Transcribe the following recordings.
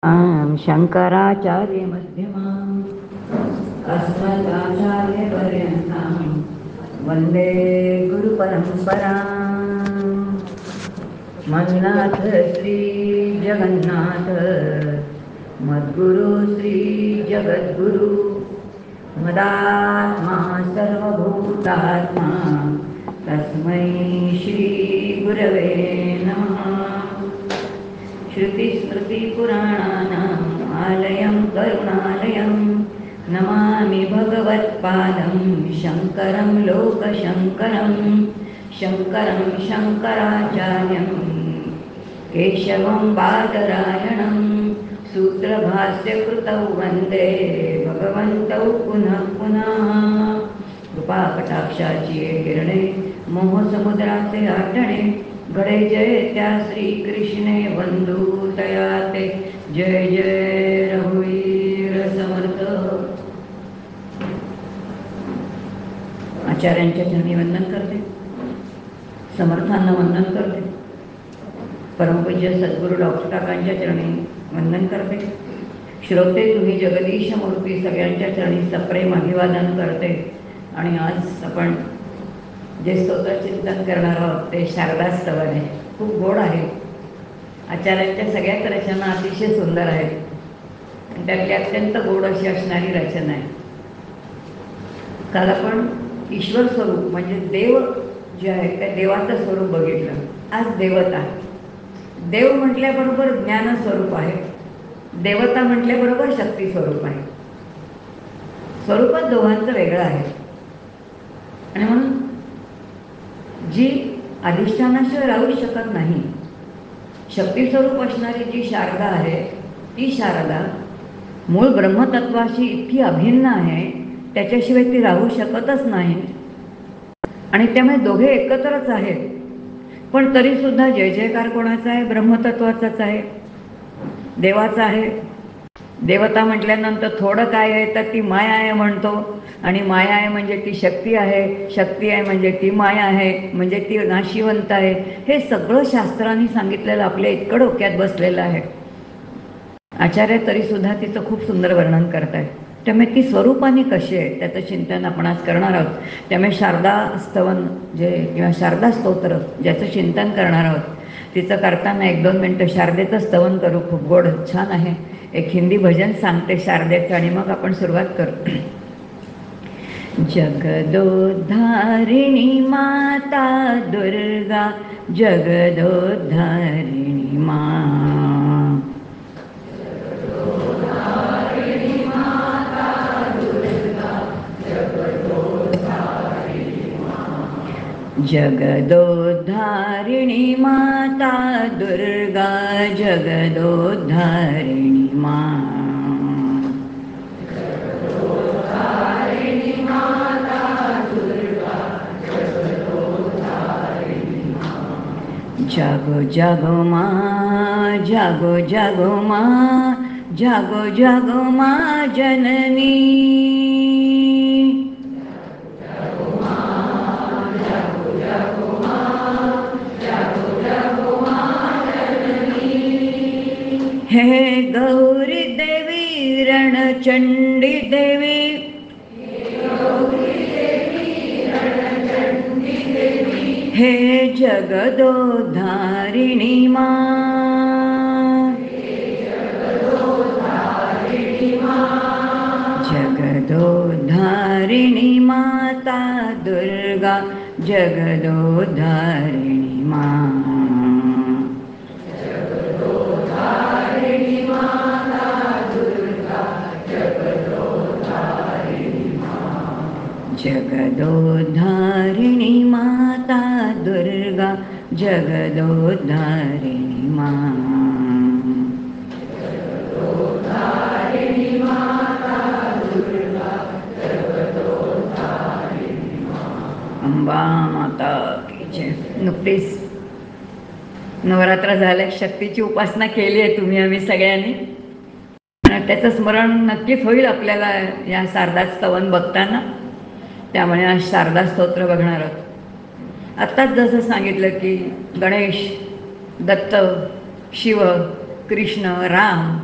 शंकराचार्य मध्यमाम् अस्मदाचार्य पर्यन्ताम् वन्दे गुरुपरम्पराम्। मन्नाथ श्री जगन्नाथ मद्गुरु श्री जगद्गुरु मदात्मा सर्वभूतात्मा तस्मै श्री गुरवे नमः। श्रुतिस्मृतिपुराणानाम् आलयं करुणालयं नमामि भगवत्पादं शङ्करं लोकशङ्करं शङ्करं शङ्कराचार्यं केशवं बादरायणं सूत्रभाष्यकृतौ वन्दे भगवन्तौ पुनः पुनः। कृपाकटाक्षाची किरणे मोहसमुद्राचे आटणे घडे जय त्या श्री कृष्णे बंधू तयाते जय जय रघुवीर समर्थ। आचार्यांच्या चरणी वंदन करते, समर्थांना वंदन करते, परमपूज्य सद्गुरू डॉक्टर काकांच्या चरणी वंदन करते। श्रोते तुम्ही जगदीश मूर्ती सगळ्यांच्या चरणी सप्रेम अभिवादन करते। आणि आज आपण जे स्तोत्र चिंतन करणार आहोत ते शारदा स्तवन आहे। खूप गोड आहे। आचार्यांच्या सगळ्याच रचना अतिशय सुंदर आहेत, त्यातली अत्यंत गोड अशी असणारी रचना आहे। काल आपण ईश्वर स्वरूप म्हणजे देव जे आहे त्या देवाचं स्वरूप बघितलं। आज देवता, देव म्हटल्याबरोबर ज्ञान स्वरूप आहे, देवता म्हटल्याबरोबर शक्ती स्वरूप आहे। स्वरूपात दोघांचं वेगळं आहे आणि म्हणून जी अधिष्ठानाशिवाय राहू शकत नाही, शक्ती स्वरूप असणारी जी शारदा आहे ती शारदा मूळ ब्रह्मतत्वाशी इतकी अभिन्न आहे, त्याच्याशिवाय ती राहू शकतच नाही। आणि त्यामुळे दोघे एकत्रच आहेत, पण तरीसुद्धा जय जयकार कोणाचा आहे? ब्रह्मतत्वाचाच आहे, देवाचा आहे। देवता म्हटल्यानंतर थोडं काय आहे तर ती माया आहे म्हणतो, आणि माया आहे म्हणजे ती शक्ती आहे, शक्ती आहे म्हणजे ती माया आहे, म्हणजे ती नाशिवंत आहे। हे सगळं शास्त्रांनी सांगितलेलं आपल्या इतकं डोक्यात बसलेलं आहे। आचार्य तरीसुद्धा तिचं खूप सुंदर वर्णन करत आहेत। त्यामुळे ती स्वरूपाने कशी आहे त्याचं चिंतन आपण आज करणार आहोत। त्यामुळे शारदा स्तवन जे किंवा शारदा स्तोत्र ज्याचं चिंतन करणार आहोत, तिचं करताना 1-2 मिनटं शारदेचं स्तवन करू। खूप गोड छान आहे। एक हिंदी भजन सांगते शारदेचं आणि मग आपण सुरुवात करू। जगदोद्धारिणी माता दुर्गा, जगदोद्धारिणी माँ, जगदोद्धारिणी माता दुर्गा, जगदोद्धारिणी माँ, जागो जागो माँ, जागो जागो माँ, जागो जागो माँ जननी, हे गौरी देवी रणचंडी देवी, हे जगदोद्धारिणी माँ, जगदोद्धारिणी माता दुर्गा, जगदोद्धारिणी माँ, जगदोद्धारिणी माता दुर्गा, जगदोद्धारिणी माँ, अंबा माता की जय। नुकतीच नवरात्र झाले, शक्तीची उपासना केली आहे तुम्ही आम्ही सगळ्यांनी, त्याचं स्मरण नक्कीच होईल आपल्याला या शारदा स्तवन बघताना। त्यामुळे आज शारदा स्तोत्र बघणार आहोत। आत्ताच जसं सांगितलं की गणेश, दत्त, शिव, कृष्ण, राम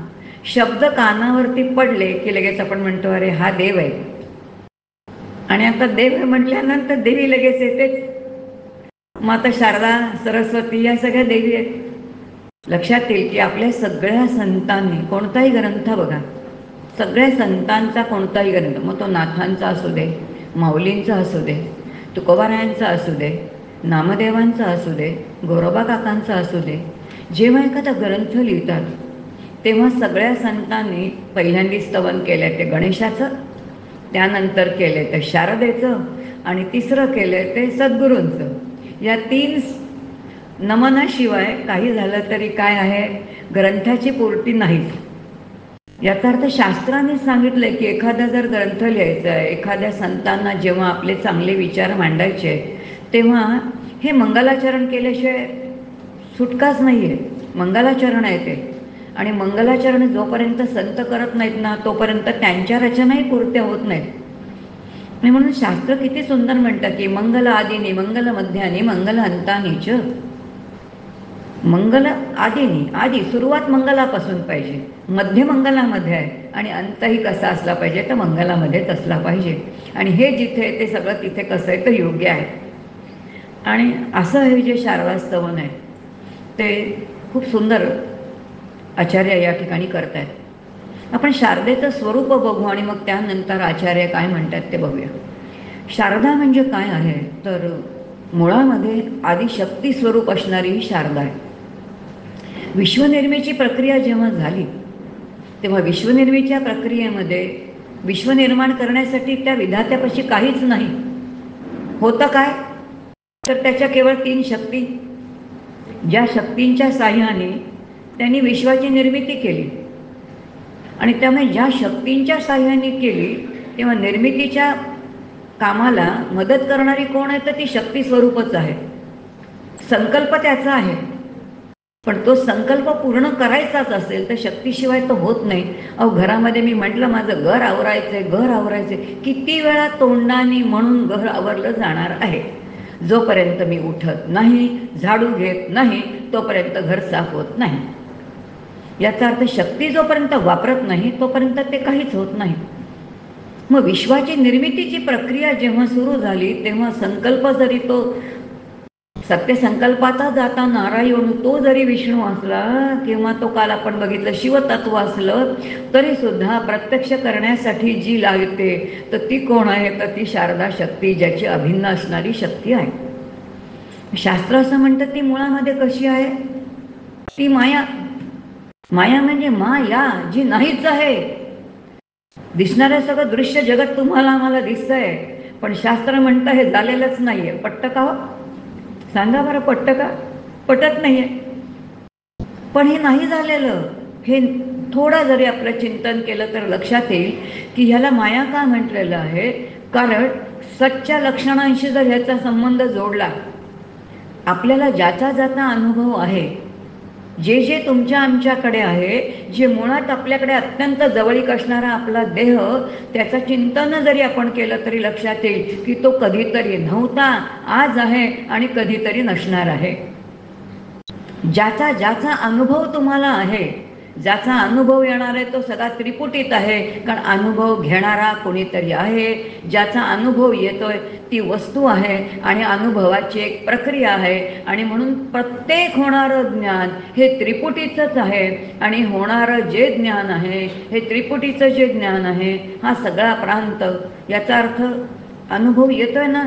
शब्द कानावरती पडले की लगेच आपण म्हणतो अरे हा देव आहे. आणि आता देव म्हटल्यानंतर देवी लगेच येतेच. माता शारदा, सरस्वती या सगळ्या देवी आहेत. लक्षात येईल की आपल्या सगळ्या संतांनी कोणताही ग्रंथ बघा, सगळ्या संतांचा कोणताही ग्रंथ, मग तो नाथांचा असू दे, माऊलींचा असू दे, तुकोबारायांचा असू दे, नामदेवांचा असू दे, गोरोबा काकांचा असू दे, जेव्हा एखादा ग्रंथ लिहितात तेव्हा सगळ्या संतांनी पहिल्यांदी स्तवन केलं ते गणेशाचं, त्यानंतर केलं ते शारदेचं, आणि तिसरं केलं ते सद्गुरूंचं. या 3 नमनाशिवाय काही झालं तरी काय आहे, ग्रंथाची पूर्ती नाहीच. याचा अर्थ शास्त्राने सांगितलंय की एखादा जर ग्रंथ लिहायचा आहे, एखाद्या संतांना जेव्हा आपले चांगले विचार मांडायचे तेव्हा हे मंगलाचरण केल्याशिवाय सुटकाच नाही आहे. मंगलाचरण आहे ते, आणि मंगलाचरण जोपर्यंत संत करत नाहीत ना तोपर्यंत त्यांच्या रचनाही पूर्त्या होत नाहीत. आणि म्हणून शास्त्र किती सुंदर म्हणतात की मंगल आदिनी, मंगल मध्यानी, मंगल अंतानीच. मंगल आदिनी, आधी सुरुवात मंगलापासून पाहिजे, मध्य मंगलामध्ये आहे, आणि अंतही कसा असला पाहिजे तर मंगलामध्येच असला पाहिजे. आणि हे जिथे ते सगळं तिथे कसं आहे तर योग्य आहे. आणि असं हे जे शारदा स्तवन आहे ते खूप सुंदर आचार्य या ठिकाणी करत आहेत. आपण शारदेचं स्वरूप बघू आणि मग त्यानंतर आचार्य काय म्हणतात ते बघूया. शारदा म्हणजे काय आहे तर मुळामध्ये आदिशक्ती स्वरूप असणारी ही शारदा आहे. विश्वनिर्मितीची प्रक्रिया जेव्हा झाली तेव्हा विश्वनिर्मितीच्या प्रक्रियेमध्ये विश्वनिर्माण करण्यासाठी त्या विधात्यापाशी काहीच नाही होतं. काय तर त्याच्या केवळ 3 शक्ती, ज्या शक्तींच्या साह्याने त्यांनी विश्वाची निर्मिती केली. आणि त्यामुळे ज्या शक्तींच्या साह्याने केली तेव्हा निर्मितीच्या कामाला मदत करणारी कोण आहे तर ती शक्ती स्वरूपच आहे. संकल्प त्याचा आहे, पण तो संकल्प पूर्ण करायचाच असेल तर शक्तीशिवाय तो होत नाही. अहो घरामध्ये मी म्हटलं माझं घर आवरायचंय, घर आवरायचंय, किती वेळा तोंडाने म्हणून घर आवरलं जाणार आहे. जोपर्यंत मी उठत नाही, झाडू घेत नाही, तोपर्यंत घर साफ होत नाही. याचा अर्थ शक्ती जोपर्यंत वापरत नाही तोपर्यंत ते काहीच होत नाही. मग विश्वाची निर्मितीची प्रक्रिया जेव्हा सुरू झाली तेव्हा संकल्प जरी तो सत्यसंकल्पाचा जाता नारायण तो जरी विष्णू असला किंवा तो काल आपण बघितलं शिवतत्व असलं तरी सुद्धा प्रत्यक्ष करण्यासाठी जी लागते तर ती कोण आहे तर ती शारदा शक्ती, ज्याची अभिन्न असणारी शक्ती आहे. शास्त्र असं म्हणतं ती मुळामध्ये कशी आहे, ती माया. माया म्हणजे माया जी नाहीच आहे. दिसणारं सगळं दृश्य जगत तुम्हाला आम्हाला दिसतंय, पण शास्त्र म्हणतं हे झालेलंच नाहीये. पटतं का हो? सांगा बरं, पटतं का? पटत नाहीये. पण हे नाही झालेलं, हे थोडं जरी आपलं चिंतन केलं तर लक्षात येईल की ह्याला माया का म्हटलेलं आहे. कारण सच्च्या लक्षणांशी जर ह्याचा संबंध जोडला, आपल्याला ज्याचा ज्याचा अनुभव आहे, जे जे तुमच्या आमच्याकडे आहे, जे मुळात आपल्याकडे अत्यंत जवळीक असणारा आपला देह, त्याचं चिंतन जरी आपण केलं तरी लक्षात येईल की तो कधीतरी नव्हता, आज आहे आणि कधीतरी नसणार आहे. ज्याचा ज्याचा अनुभव तुम्हाला आहे, ज्याचा अनुभव येणार आहे तो सगळा त्रिपुटीत आहे. कारण अनुभव घेणारा कोणीतरी आहे, ज्याचा अनुभव येतोय ती वस्तू आहे आणि अनुभवाची एक प्रक्रिया आहे. आणि म्हणून प्रत्येक होणारं ज्ञान हे त्रिपुटीचंच आहे. आणि होणारं जे ज्ञान आहे हे त्रिपुटीचं जे ज्ञान आहे, हा सगळा प्रांत, याचा अर्थ अनुभव येतोय ना.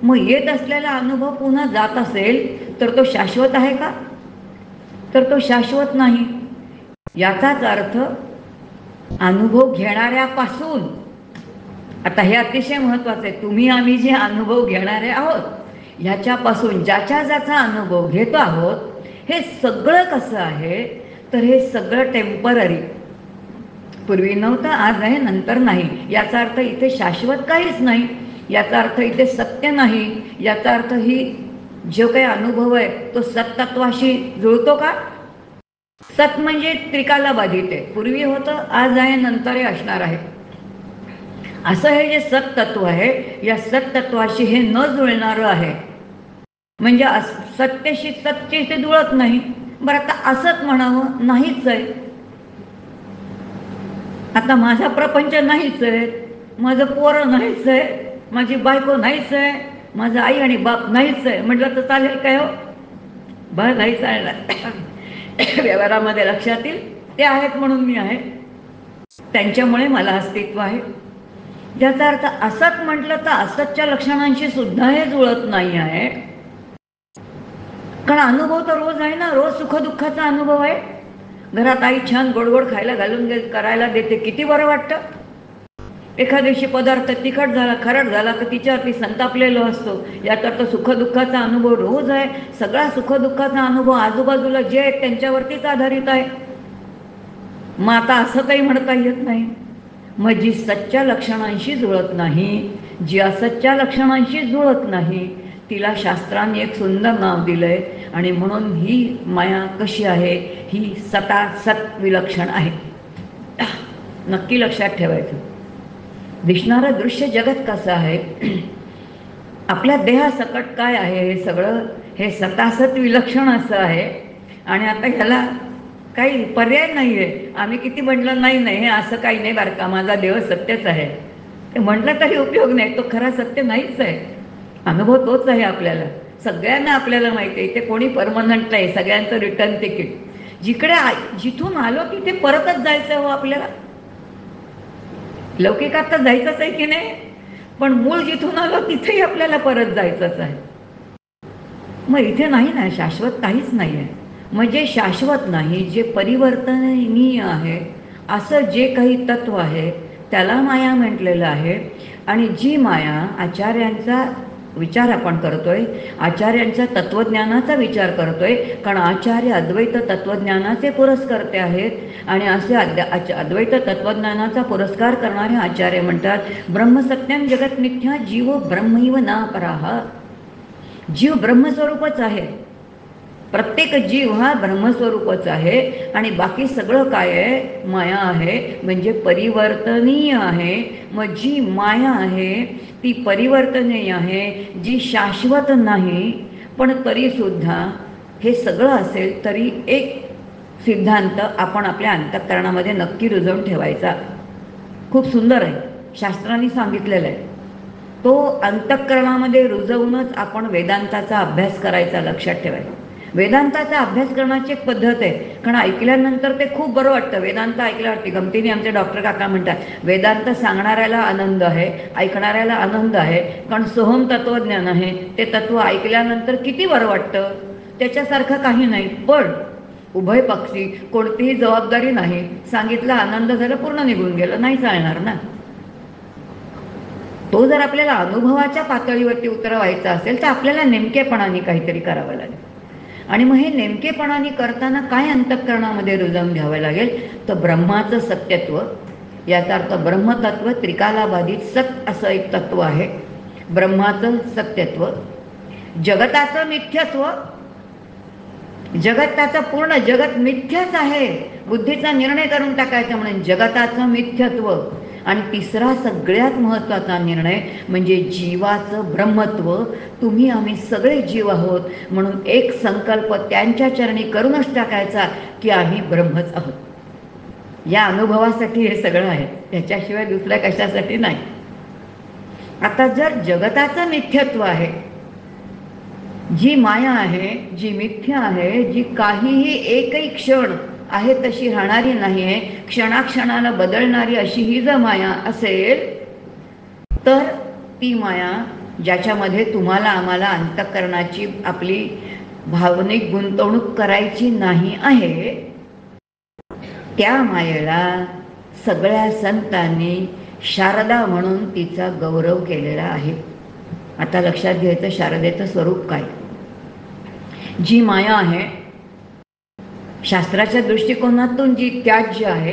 मग येत असलेला अनुभव पुन्हा जात असेल तर तो शाश्वत आहे का, तर तो शाश्वत नाही. याचाच अर्थ अनुभव घेणाऱ्यापासून, आता हे अतिशय महत्त्वाचं आहे, तुम्ही आम्ही जे अनुभव घेणारे आहोत ह्याच्यापासून ज्याच्या ज्याचा अनुभव घेतो आहोत हे सगळं कसं आहे तर हे सगळं टेम्पररी. पूर्वी नव्हतं, आज आहे, नंतर नाही. याचा अर्थ इथे शाश्वत काहीच नाही. याचा अर्थ इथे सत्य नाही. याचा अर्थ ही जो काही अनुभव आहे तो सत्तत्वाशी जुळतो का. सत म्हणजे त्रिकाला बाधित आहे. पूर्वी होतं, आज आहे, नंतरही असणार आहे. असं हे जे सत्तत्व आहे या सत्तत्वाशी हे न जुळणारं आहे. म्हणजे सत्याशी सत्य ते जुळत नाही. बरं आता असत म्हणावं, नाहीच आहे. आता माझा प्रपंच नाहीच आहे, माझं पोरं नाहीच आहे, माझी बायको नाहीच आहे, माझं आई आणि बाप नाहीच आहे म्हटलं तर चालेल काय हो? बरं नाही चालणार. व्यवहारामध्ये लक्षात येईल ते आहेत म्हणून मी आहे, त्यांच्यामुळे मला अस्तित्व आहे. ज्याचा अर्थ असत म्हटलं तर असतच्या लक्षणांशी सुद्धा हे जुळत नाही आहे. कारण अनुभव तर रोज आहे ना, रोज सुखदुःखाचा अनुभव आहे. घरात आई छान गोडगोड खायला घालून करायला देते, किती बरं वाटतं. एखाद्या दिवशी पदार्थ तिखट झाला, खारट झाला तर तिच्यावरती संतापलेलो असतो. याचा अर्थ सुखदुःखाचा अनुभव रोज आहे. सगळा सुखदुःखाचा अनुभव आजूबाजूला जे आहेत त्यांच्यावरतीच आधारित आहे. मग आता असं काही म्हणता येत नाही. मग जी सच्च्या लक्षणांशी जुळत नाही, जी असच्च्या लक्षणांशी जुळत नाही, तिला शास्त्राने एक सुंदर नाव दिलंय. आणि म्हणून ही माया कशी आहे, ही सतासत विलक्षण आहे. नक्की लक्षात ठेवायचं. दिसणारं दृश्य जगत कसं आहे, आपल्या देहासकट काय आहे, हे सगळं हे सतासत विलक्षण असं आहे. आणि आता ह्याला काही पर्याय नाही आहे. आम्ही किती म्हटलं नाही नाही हे असं काही नाही बरं का, माझा देह सत्यच आहे, ते म्हटलं तरी उपयोग नाही, तो खरा सत्य नाहीच आहे. अनुभव तोच आहे आपल्याला, सगळ्यांना आपल्याला माहिती आहे. ते कोणी परमनंट नाही, सगळ्यांचं रिटर्न तिकीट. जिथून आलो तिथे परतच जायचं हो आपल्याला. लौकिकात तर जायचंच आहे की नाही, पण मूळ जिथून आलो तिथेही आपल्याला परत जायचंच आहे. मग इथे नाही ना, शाश्वत काहीच नाही आहे. म्हणजे शाश्वत नाही, जे परिवर्तनीय आहे असं जे काही तत्व आहे त्याला माया म्हटलेलं आहे. आणि जी माया आचार्यांचा विचार आपण करतोय, आचार्यांच्या तत्वज्ञानाचा विचार करतोय, कारण आचार्य अद्वैत तत्वज्ञानाचे पुरस्कर्ते आहेत. आणि असे अद्वैत तत्वज्ञानाचा पुरस्कार करणारे आचार्य म्हणतात ब्रह्मसत्यम जगत मिथ्या जीव ब्रह्मैव ना पराः. जीव ब्रह्मस्वरूपच आहे, प्रत्येक जीव हा ब्रह्मस्वरूपच आहे. आणि बाकी सगळं काय आहे, माया आहे, म्हणजे परिवर्तनीय आहे. मग जी माया आहे ती परिवर्तनीय आहे, जी शाश्वत नाही. पण तरीसुद्धा हे सगळं असेल तरी एक सिद्धांत आपण आपल्या अंतःकरणामध्ये नक्की रुजवून ठेवायचा. खूप सुंदर आहे, शास्त्रांनी सांगितलेलं आहे. तो अंतःकरणामध्ये रुजवूनच आपण वेदांताचा अभ्यास करायचा, लक्षात ठेवायचा. वेदांताचा अभ्यास करण्याची एक पद्धत आहे. कारण ऐकल्यानंतर ते खूप बरं वाटतं. वेदांत ऐकल्यावरती गमतीने आमचे डॉक्टर काका म्हणतात वेदांत सांगणाऱ्याला आनंद आहे, ऐकणाऱ्याला आनंद आहे. कारण सोहम तत्वज्ञान आहे, ते तत्व ऐकल्यानंतर किती बरं वाटतं. त्याच्यासारखं काही नाही. पण उभय पक्षी कोणतीही जबाबदारी नाही, सांगितलं आनंद झाला, पूर्ण निघून गेलं, नाही चालणार ना. तो जर आपल्याला अनुभवाच्या पातळीवरती उतरवायचा असेल तर आपल्याला नेमकेपणाने काहीतरी करावं लागेल. आणि मग हे नेमकेपणाने करताना काय अंतःकरणामध्ये रुजवून घ्यावं लागेल, तर ब्रह्माचं सत्यत्व. याचा अर्थ ब्रह्मतत्व त्रिकालाबाधित सत असं एक तत्व आहे. ब्रह्माचं सत्यत्व, जगताचं मिथ्यत्व. जगताचं पूर्ण जगत मिथ्यच आहे, बुद्धीचा निर्णय करून टाकायचा म्हणून जगताचं मिथ्यत्व. आणि तिसरा सगळ्यात महत्त्वाचा निर्णय म्हणजे जीवाचं ब्रह्मत्व. तुम्ही आम्ही सगळे जीव आहोत म्हणून एक संकल्प त्यांच्या चरणी करूनच टाकायचा की आम्ही ब्रह्मच आहोत. या अनुभवासाठी हे सगळं आहे, त्याच्याशिवाय दुसऱ्या कशासाठी नाही. आता जर जगताचं मिथ्यत्व आहे, जी माया आहे, जी मिथ्या आहे, जी काहीही एकही क्षण आहे तशी राहणारी नाही आहे, क्षणाक्षणाला बदलणारी अशी ही जर माया असेल तर ती माया ज्याच्यामध्ये तुम्हाला आम्हाला अंतःकरणाची आपली भावनिक गुंतवणूक करायची नाही आहे, त्या मायेला सगळ्या संतांनी शारदा म्हणून तिचा गौरव केलेला आहे. आता लक्षात घ्यायचं शारदेचं स्वरूप काय. जी माया आहे शास्त्राच्या दृष्टिकोनातून जी त्याज्य आहे,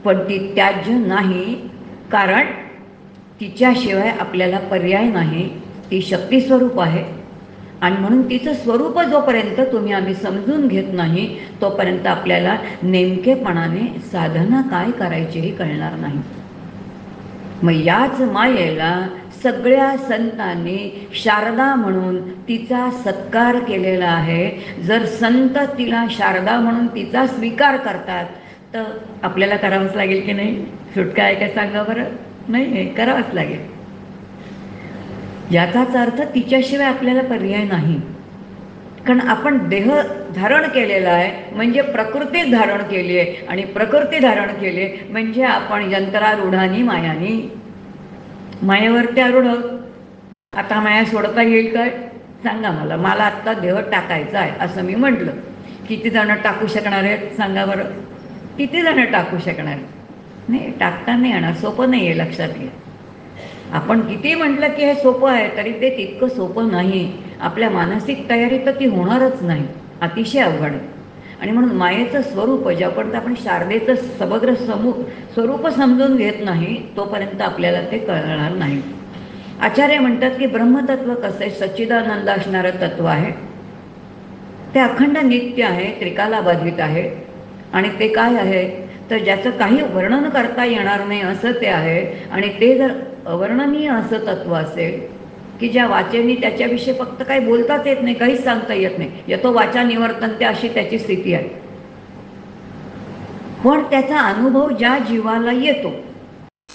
पण ती त्याज्य नाही, कारण तिच्याशिवाय आपल्याला पर्याय नाही. ती शक्ती स्वरूप आहे. आणि म्हणून तिचं स्वरूप जोपर्यंत तुम्ही आम्ही समजून घेत नाही तोपर्यंत आपल्याला नेमकेपणाने साधना काय करायची हे कळणार नाही. मग याच मायेला सगळ्या संतांनी शारदा म्हणून तिचा सत्कार केलेला आहे. जर संत तिला शारदा म्हणून तिचा स्वीकार करतात तर आपल्याला करावंच लागेल की नाही? सुटका आहे काय सांगा बरं? नाही आहे, करावंच लागेल. याचाच अर्थ तिच्याशिवाय आपल्याला पर्याय नाही. कारण आपण देह धारण केलेला आहे म्हणजे प्रकृती धारण केली आहे, आणि प्रकृती धारण केली म्हणजे आपण यंत्रारूढानी मायानी. मायेवरती आरूढ. आता माया सोडता येईल काय? सांगा मला. मला आत्ता देह टाकायचा आहे असं मी म्हटलं, किती जण टाकू शकणार आहेत सांगा बरं? किती जण टाकू शकणार? नाही, टाकता नाही येणार. सोपं नाही आहे, लक्षात घ्या. आपण किती म्हटलं की हे सोपं आहे तरी ते तितकं सोपं नाही. आपल्या मानसिक तयारी तर ती होणारच नाही, अतिशय अवघड आहे. आणि म्हणून मायेचं स्वरूप ज्यापर्यंत आपण शारदेचं समग्र स्वरूप समजून घेत नाही तोपर्यंत आपल्याला ते कळणार नाही. आचार्य म्हणतात की ब्रह्मतत्व कसं आहे? सच्चिदानंद असणारं तत्व आहे. ते अखंड नित्य आहे, त्रिकालाबाधित आहे. आणि ते काय आहे तर ज्याचं काही वर्णन करता येणार नाही असं ते आहे. आणि ते जर अवर्णनीय असं तत्व असेल की ज्या वाचेनी त्याच्याविषयी फक्त काही बोलताच येत नाही, काहीच सांगता येत नाही, येतो वाचा निवर्तनते अशी त्याची स्थिती आहे. पण त्याचा अनुभव ज्या जीवाला येतो,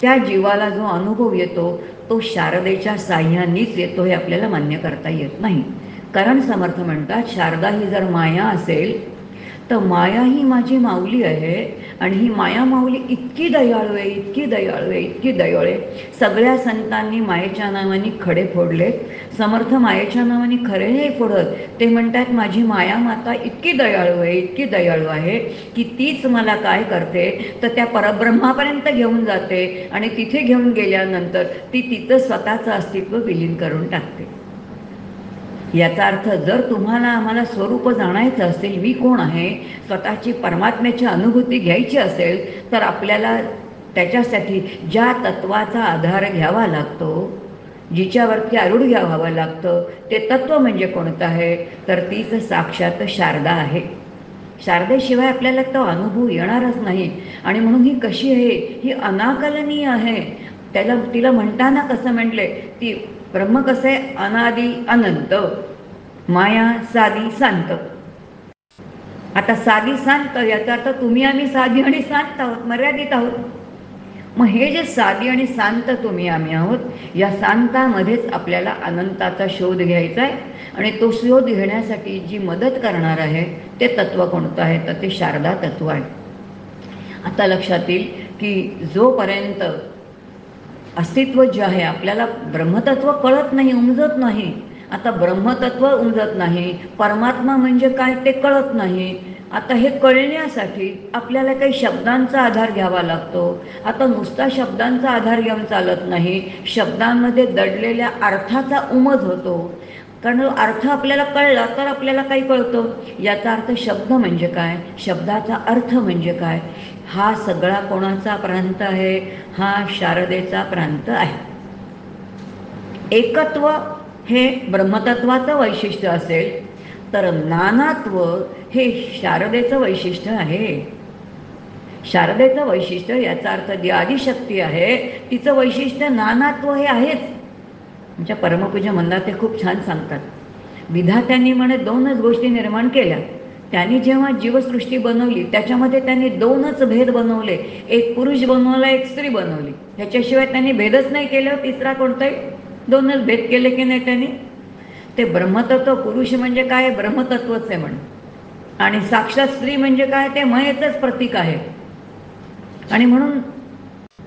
त्या जीवाला जो अनुभव येतो तो शारदेच्या साह्यानेच येतो, हे आपल्याला मान्य करता येत नाही. कारण समर्थ म्हणतात शारदा ही जर माया असेल तर माया ही माझी माऊली आहे. आणि ही माया माऊली इतकी दयाळू आहे, इतकी दयाळू आहे, इतकी दयाळू आहे. सगळ्या संतांनी मायेच्या नावाने खडे फोडलेत. समर्थ मायेच्या नावाने खरे नाही फोडत. ते म्हणतात माझी माया माता इतकी दयाळू आहे, इतकी दयाळू आहे की तीच मला काय करते तर त्या परब्रह्मापर्यंत घेऊन जाते. आणि तिथे घेऊन गेल्यानंतर ती तिथं स्वतःचं अस्तित्व विलीन करून टाकते. याचा अर्थ जर तुम्हाला आम्हाला स्वरूप जाणायचं असेल, मी कोण आहे, स्वतःची परमात्म्याची अनुभूती घ्यायची असेल तर आपल्याला त्याच्यासाठी ज्या तत्वाचा आधार घ्यावा लागतो, जिच्यावरती आरूढ घ्यावं लागतं, ते तत्व म्हणजे कोणतं आहे तर तीच साक्षात शारदा आहे. शारदेशिवाय आपल्याला तो अनुभव येणारच नाही. आणि म्हणून ही कशी आहे? ही अनाकलनीय आहे. तिला म्हणताना कसं म्हटले, ती ब्रह्म कसं आहे? अनादि अनंत, माया साधी शांत. आता साधी शांत याचा अर्थ तुम्ही आम्ही साधी आणि शांत आहोत, मर्यादित आहोत. मग हे जे साधी आणि शांत तुम्ही आम्ही आहोत, या शांतामध्येच आपल्याला अनंताचा शोध घ्यायचा आहे. आणि तो शोध घेण्यासाठी जी मदत करणार आहे ते तत्व कोणतं आहे तर ते शारदा तत्व आहे. आता लक्षात येईल की जोपर्यंत अस्तित्व जे आहे, आपल्याला ब्रह्मतत्व कळत नाही, उमजत नाही. आता ब्रह्मतत्व उमजत नाही, परमात्मा म्हणजे काय ते कळत नाही. आता हे कळण्यासाठी आपल्याला काही शब्दांचा आधार घ्यावा लागतो. आता नुसता शब्दांचा आधार घेऊन चालत नाही, शब्दांमध्ये दडलेल्या अर्थाचा उमज होतो. कारण अर्थ आपल्याला कळला तर आपल्याला काही कळतं. याचा अर्थ शब्द म्हणजे काय, शब्दाचा अर्थ म्हणजे काय, हा सगळा कोणाचा प्रांत आहे? हा शारदेचा प्रांत आहे. एकत्व हे ब्रह्मतत्वाचं वैशिष्ट्य असेल तर नानात्व हे शारदेचं वैशिष्ट्य आहे. शारदेचं वैशिष्ट्य याचा अर्थ जी आदिशक्ती आहे तिचं वैशिष्ट्य नानात्व हे आहेच. आमच्या परमपूज्य मंदात ते खूप छान सांगतात. विधात्यांनी म्हणे दोनच गोष्टी निर्माण केल्या. त्यांनी जेव्हा जीवसृष्टी बनवली त्याच्यामध्ये त्यांनी दोनच भेद बनवले, एक पुरुष बनवला, एक स्त्री बनवली. ह्याच्याशिवाय त्यांनी भेदच नाही केलं. तिसरा कोणताही दोनच भेद केले की नाही त्यांनी. ते ब्रह्मतत्व पुरुष म्हणजे काय? ब्रह्मतत्वच आहे म्हणे. आणि साक्षात स्त्री म्हणजे काय? ते मयेचंच प्रतीक आहे. आणि म्हणून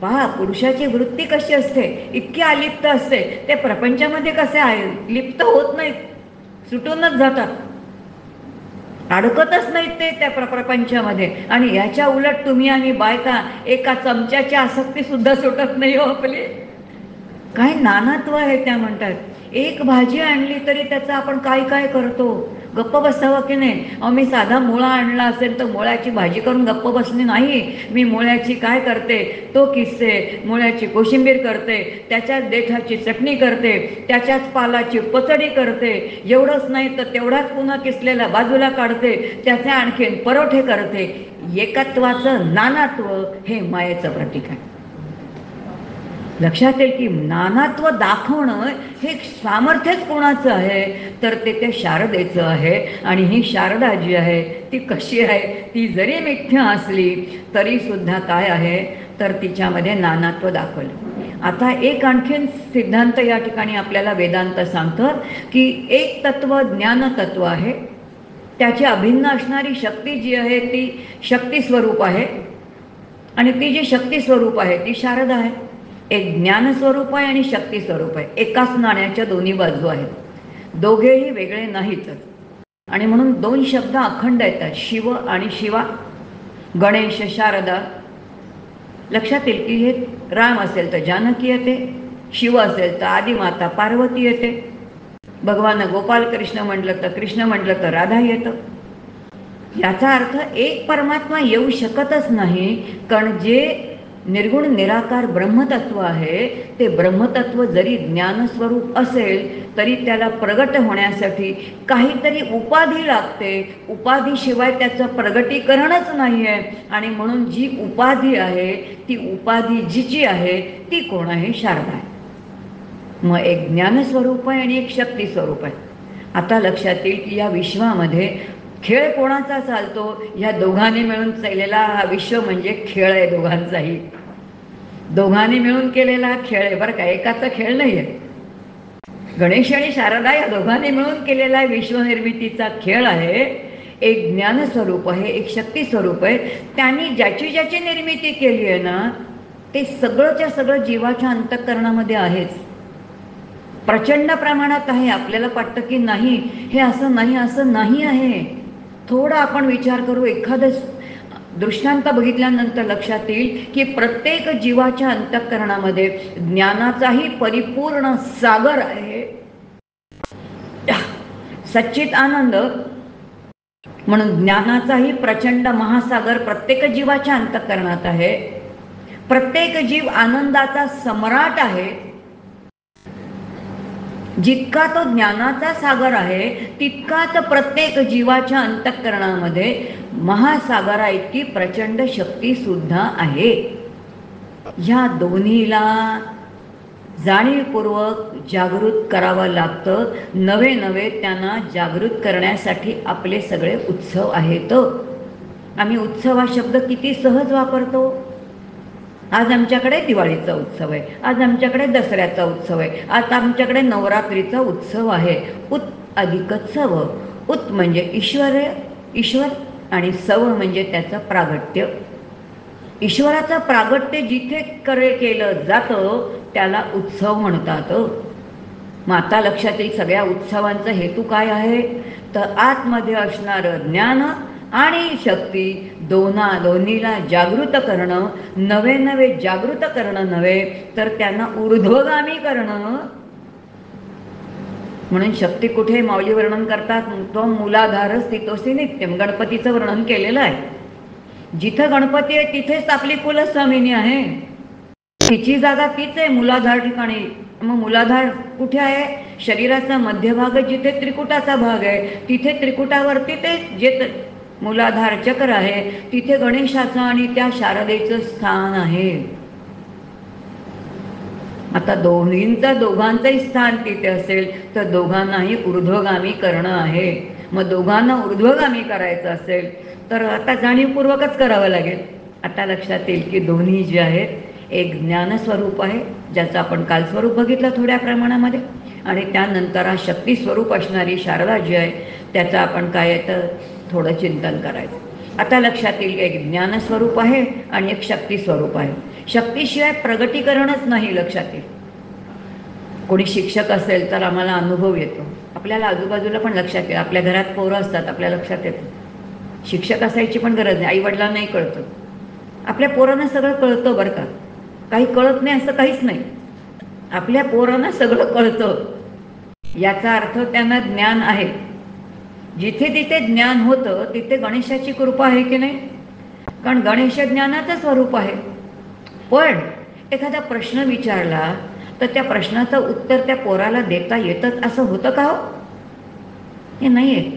पहा पुरुषाची वृत्ती कशी असते, इतकी अलिप्त असते. ते प्रपंचामध्ये कसे आहे, लिप्त होत नाहीत, सुटूनच जातात, अडकतच नाहीत ते त्या प्रपंचामध्ये. आणि याच्या उलट तुम्ही आणि बायका एका चमच्याची आसक्ती सुद्धा सुटत नाही हो आपली. काय नानात्व आहे त्या म्हणतात. एक भाजी आणली तरी त्याचं आपण काय काय करतो, गप्प बसावं की नाही. मी साधा मुळा आणला असेल तर मुळ्याची भाजी करून गप्प बसली नाही. मी मुळ्याची काय करते तो किसते, मुळ्याची कोशिंबीर करते, त्याच्यात देठाची चटणी करते, त्याच्याच पालाची पचडी करते. एवढंच नाही तर तेवढाच पुन्हा किसलेला बाजूला काढते, त्याचे आणखीन परोठे करते. एकत्वाचं नानात्व हे मायेचं प्रतीक आहे. लक्षात येईल की नानात्व दाखवणं हे सामर्थ्यच कोणाचं आहे, तर ते त्या शारदेचं आहे. आणि ही शारदा जी आहे ती कशी आहे, ती जरी मिथ्या असली तरी सुद्धा काय आहे, तर तिच्यामध्ये नानात्व दाखवलं. आता एक आणखीन सिद्धांत या ठिकाणी आपल्याला वेदांत सांगतं की एक तत्व ज्ञानतत्व आहे, त्याची अभिन्न असणारी शक्ती जी आहे ती शक्ती स्वरूप आहे, आणि ती जी शक्ती स्वरूप आहे ती शारदा आहे. एक ज्ञान स्वरूप आहे आणि शक्ती स्वरूप आहे. एकाच नाण्याच्या दोन्ही बाजू आहेत, दोघेही वेगळे नाहीत. आणि म्हणून दोन शब्द अखंड येतात, शिव आणि शिवा. गणेश शारदा. लक्षात येईल की हे राम असेल तर जानकी येते, शिव असेल तर आदिमाता पार्वती येते, भगवान गोपाल कृष्ण म्हटलं तर कृष्ण म्हटलं तर राधा येतं. याचा अर्थ एक परमात्मा येऊ शकतच नाही, कारण जे निर्गुण निराकार ब्रह्मतत्व आहे ते ब्रह्मतत्व जरी ज्ञानस्वरूप असेल तरी त्याला प्रगट होण्यासाठी काहीतरी उपाधी लागते. उपाधीशिवाय त्याचं प्रगटीकरणच नाही आहे. आणि म्हणून जी उपाधी आहे ती उपाधी जिची आहे ती कोण आहे, शारदा आहे. मग एक ज्ञानस्वरूप आहे आणि एक शक्ती स्वरूप आहे. आता लक्षात येईल की या विश्वामध्ये खेळ कोणाचा चालतो, ह्या दोघांनी मिळून चाललेला हा विश्व म्हणजे खेळ आहे. दोघांचाही दोघांनी मिळून केलेला खेळ आहे बरं का, एकाचा खेळ नाही आहे. गणेश आणि शारदा या दोघांनी मिळून केलेला विश्वनिर्मितीचा खेळ आहे. एक ज्ञानस्वरूप आहे, एक शक्ती स्वरूप आहे. त्यांनी ज्याची ज्याची निर्मिती केली आहे ना ते सगळंच्या सगळं जीवाच्या अंतःकरणामध्ये आहेच, प्रचंड प्रमाणात आहे. आपल्याला वाटतं की नाही हे असं नाही, असं नाही आहे. थोडा आपण विचार करू, एखादं दृष्टांत बघितल्यानंतर लक्षात येईल की प्रत्येक जीवाच्या अंतःकरणामध्ये ज्ञानाचाही परिपूर्ण सागर आहे, सच्चित आनंद. म्हणून ज्ञानाचाही प्रचंड महासागर प्रत्येक जीवाच्या अंतःकरणात आहे. प्रत्येक जीव आनंदाचा सम्राट आहे. जितका तो ज्ञानाचा सागर आहे तितकाच प्रत्येक जीवाच्या अंतःकरणामध्ये महासागरा इतकी प्रचंड शक्ती सुद्धा आहे. ह्या दोन्हीला जाणीवपूर्वक जागृत करावं लागतं. नवे नवे त्यांना जागृत करण्यासाठी आपले सगळे उत्सव आहेत. आम्ही उत्सव हा शब्द किती सहज वापरतो. आज आमच्याकडे दिवाळीचा उत्सव आहे, आज आमच्याकडे दसऱ्याचा उत्सव आहे, आज आमच्याकडे नवरात्रीचा उत्सव आहे. उत अधिक सव. उत म्हणजे ईश्वर आणि सव म्हणजे त्याचं प्रागट्य. ईश्वराचं प्रागट्य जिथे केलं जातं त्याला उत्सव म्हणतात. मग आता लक्षात येईल सगळ्या उत्सवांचा हेतू काय आहे, तर आतमध्ये असणारं ज्ञान आणि शक्ती दोन्हीला जागृत करणं. नवे नवे जागृत करणं नव्हे तर त्यांना ऊर्ध्वगामी करणं. म्हणून शक्ती कुठे माऊली वर्णन करतात, तो मूलाधार स्थितोसी नित्यम. गणपतीचं वर्णन केलेलं आहे. जिथं गणपती आहे तिथेच आपली कुलस्वामिनी आहे, तिची जागा तीच आहे मूलाधार ठिकाणी. मग मूलाधार कुठे आहे, शरीराचा मध्यभाग जिथे त्रिकुटाचा भाग आहे तिथे त्रिकुटावरती ते जे मूलाधार चक्र आहे तिथे गणेशाचं आणि त्या शारदेचं स्थान आहे. आता दोघांचंही स्थान तिथे असेल तर दोघांनाही ऊर्ध्वगामी करणं आहे. मग दोघांना ऊर्ध्वगामी करायचं असेल तर आता जाणीवपूर्वकच करावं लागेल. आता लक्षात येईल की दोन्ही जे आहेत एक ज्ञानस्वरूप आहे ज्याचं आपण काल स्वरूप बघितलं थोड्या प्रमाणामध्ये, आणि त्यानंतर हा शक्ती स्वरूप असणारी शारदा जी आहे त्याचं आपण काय तर थोडं चिंतन करायचं. आता लक्षात येईल की एक ज्ञानस्वरूप आहे आणि एक शक्ती स्वरूप आहे. शक्तीशिवाय प्रगटीकरणच नाही. लक्षात येईल कोणी शिक्षक असेल तर आम्हाला अनुभव येतो, आपल्याला आजूबाजूला पण लक्षात येईल. आपल्या घरात पोरं असतात आपल्या लक्षात येतं. शिक्षक असायची पण गरज नाही, आईवडिलांनाही कळतं. आपल्या पोरांना सगळं कळतं बरं का, काही कळत नाही असं काहीच नाही. आपल्या पोरांना सगळं कळतं. याचा अर्थ त्यांना ज्ञान आहे. जिथे तिथे ज्ञान होतं तिथे गणेशाची कृपा आहे की नाही, कारण गणेश ज्ञानाचं स्वरूप आहे. पण एखादा प्रश्न विचारला तर त्या प्रश्नाचं उत्तर त्या पोराला देता येतच असं होतं का हो, हे नाही आहे.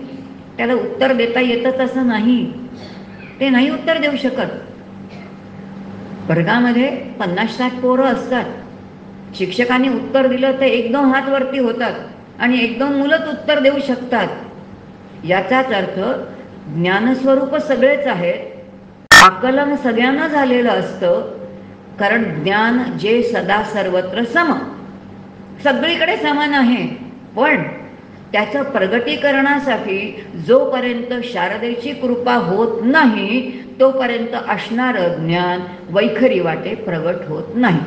त्याला उत्तर देता येतच असं नाही, ते नाही उत्तर देऊ शकत. वर्गामध्ये 50-60 पोरं असतात, शिक्षकांनी उत्तर दिलं तर 1-2 हात वरती होतात आणि 1-2 मुलंच उत्तर देऊ शकतात. याचाच अर्थ ज्ञानस्वरूप सगळेच आहेत, आकलन सगळ्यांना झालेलं असतं. कारण ज्ञान जे सदा सर्वत्र सम, सगळीकडे समान आहे. पण त्याचं प्रगटीकरणासाठी जोपर्यंत शारदेची कृपा होत नाही तोपर्यंत असणारं ज्ञान वैखरी वाटे प्रगट होत नाही.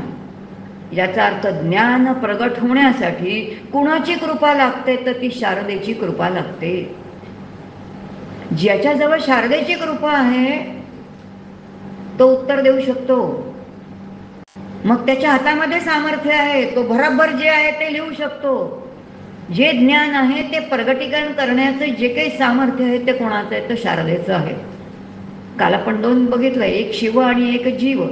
याचा अर्थ ज्ञान प्रगट होण्यासाठी कुणाची कृपा लागते तर ती शारदेची कृपा लागते. ज्याच्याजवळ शारदेची कृपा आहे तो उत्तर देऊ शकतो. मग त्याच्या हातामध्ये सामर्थ्य आहे, तो भराभर जे आहे ते लिहू शकतो. जे ज्ञान आहे ते प्रगटीकरण करण्याचं जे काही सामर्थ्य आहे ते कोणाचं आहे तर शारदेचं आहे. काल आपण 2 बघितलं, एक शिव आणि एक जीव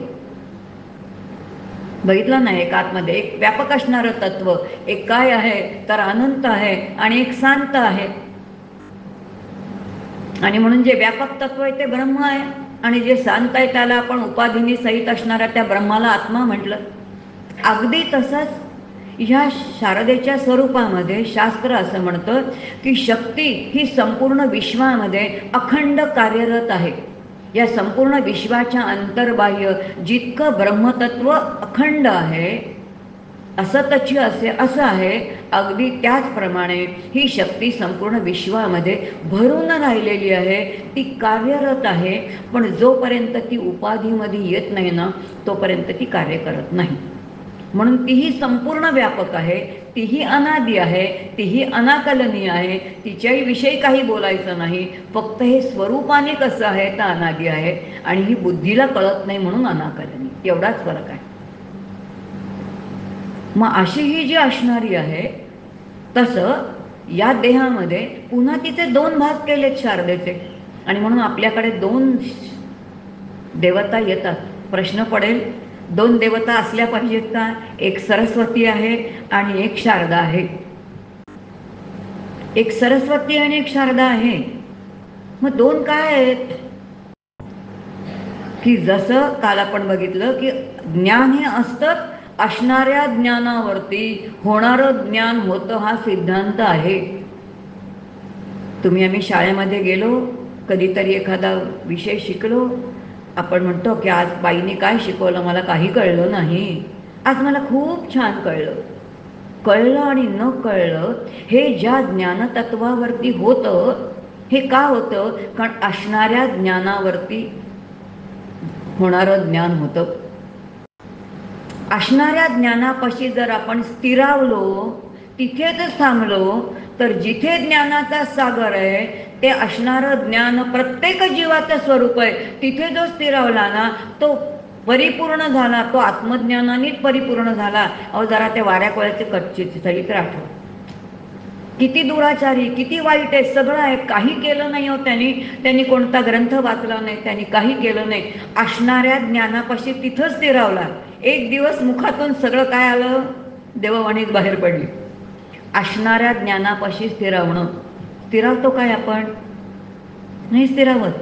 बघितलं नाही. एक आतमध्ये एक व्यापक असणारं तत्व, एक काय आहे तर अनंत आहे आणि एक शांत आहे. आणि म्हणून जे व्यापक तत्व आहे ते ब्रह्म आहे आणि जे शांत आहे त्याला आपण उपाधीनी सहित असणाऱ्या त्या ब्रह्माला आत्मा म्हटलं. अगदी तसंच ह्या शारदेच्या स्वरूपामध्ये शास्त्र असं म्हणतं की शक्ती ही संपूर्ण विश्वामध्ये अखंड कार्यरत आहे. या संपूर्ण विश्वाच्या अंतर्बाह्य जितकं ब्रह्मतत्व अखंड आहे, असतची असे असं आहे, अगदी त्याचप्रमाणे ही शक्ती संपूर्ण विश्वामध्ये भरून राहिलेली आहे. ती कार्यरत आहे, पण जोपर्यंत ती उपाधीमध्ये येत नाही ना तोपर्यंत ती कार्य करत नाही. म्हणून तीही संपूर्ण व्यापक आहे, तीही अनादी आहे, तीही अनाकलनीय आहे. तिच्याही विषयी काही बोलायचं नाही. फक्त हे स्वरूपाने कसं आहे तर अनादी आहे आणि ही बुद्धीला कळत नाही म्हणून अनाकलनीय, एवढाच फरक आहे. मग अशी ही जी असणारी आहे तसं या देहामध्ये पुन्हा तिचे 2 भाग केलेत शारदेचे. आणि म्हणून आपल्याकडे 2 देवता येतात. प्रश्न पडेल 2 देवता असल्या पाहिजेत का? एक सरस्वती आहे आणि एक शारदा आहे. एक सरस्वती आणि एक शारदा आहे. मग 2 काय आहेत की जसं काल आपण बघितलं की ज्ञान हे असतं असणाऱ्या ज्ञानावरती होणारं ज्ञान होतं, हा सिद्धांत आहे. आम्ही शाळेमध्ये गेलो, कधीतरी एखादा विषय शिकलो, आपण म्हणतो की आज बाईने काय शिकवलं मला काही कळलं नाही, आज मला खूप छान कळलं. कळलं आणि न कळलं हे ज्या ज्ञानतत्वावरती होतं, हे का होतं? कारण असणाऱ्या ज्ञानावरती होणारं ज्ञान होतं. असणाऱ्या ज्ञानापाशी जर आपण स्थिरावलो, तिथेच थांबलो, तर जिथे ज्ञानाचा सागर आहे ते असणारं ज्ञान प्रत्येक जीवाचं स्वरूप आहे. तिथे जो स्थिरावला ना तो परिपूर्ण झाला, तो आत्मज्ञानानेच परिपूर्ण झाला. अहो जरा ते वाऱ्या कोळ्याचे कच्चे चरित्र आठव, किती दुराचारी, किती वाईट आहे, सगळं आहे. काही केलं नाही हो त्यांनी कोणता ग्रंथ वाचला नाही, त्यांनी काही केलं नाही. असणाऱ्या ज्ञानापाशी तिथंच स्थिरावला. एक दिवस मुखातून सगळं काय आलं, देववाणीच बाहेर पडली. असणाऱ्या ज्ञानापाशी स्थिरावणं. स्थिरावतो काय आपण? नाही स्थिरावत.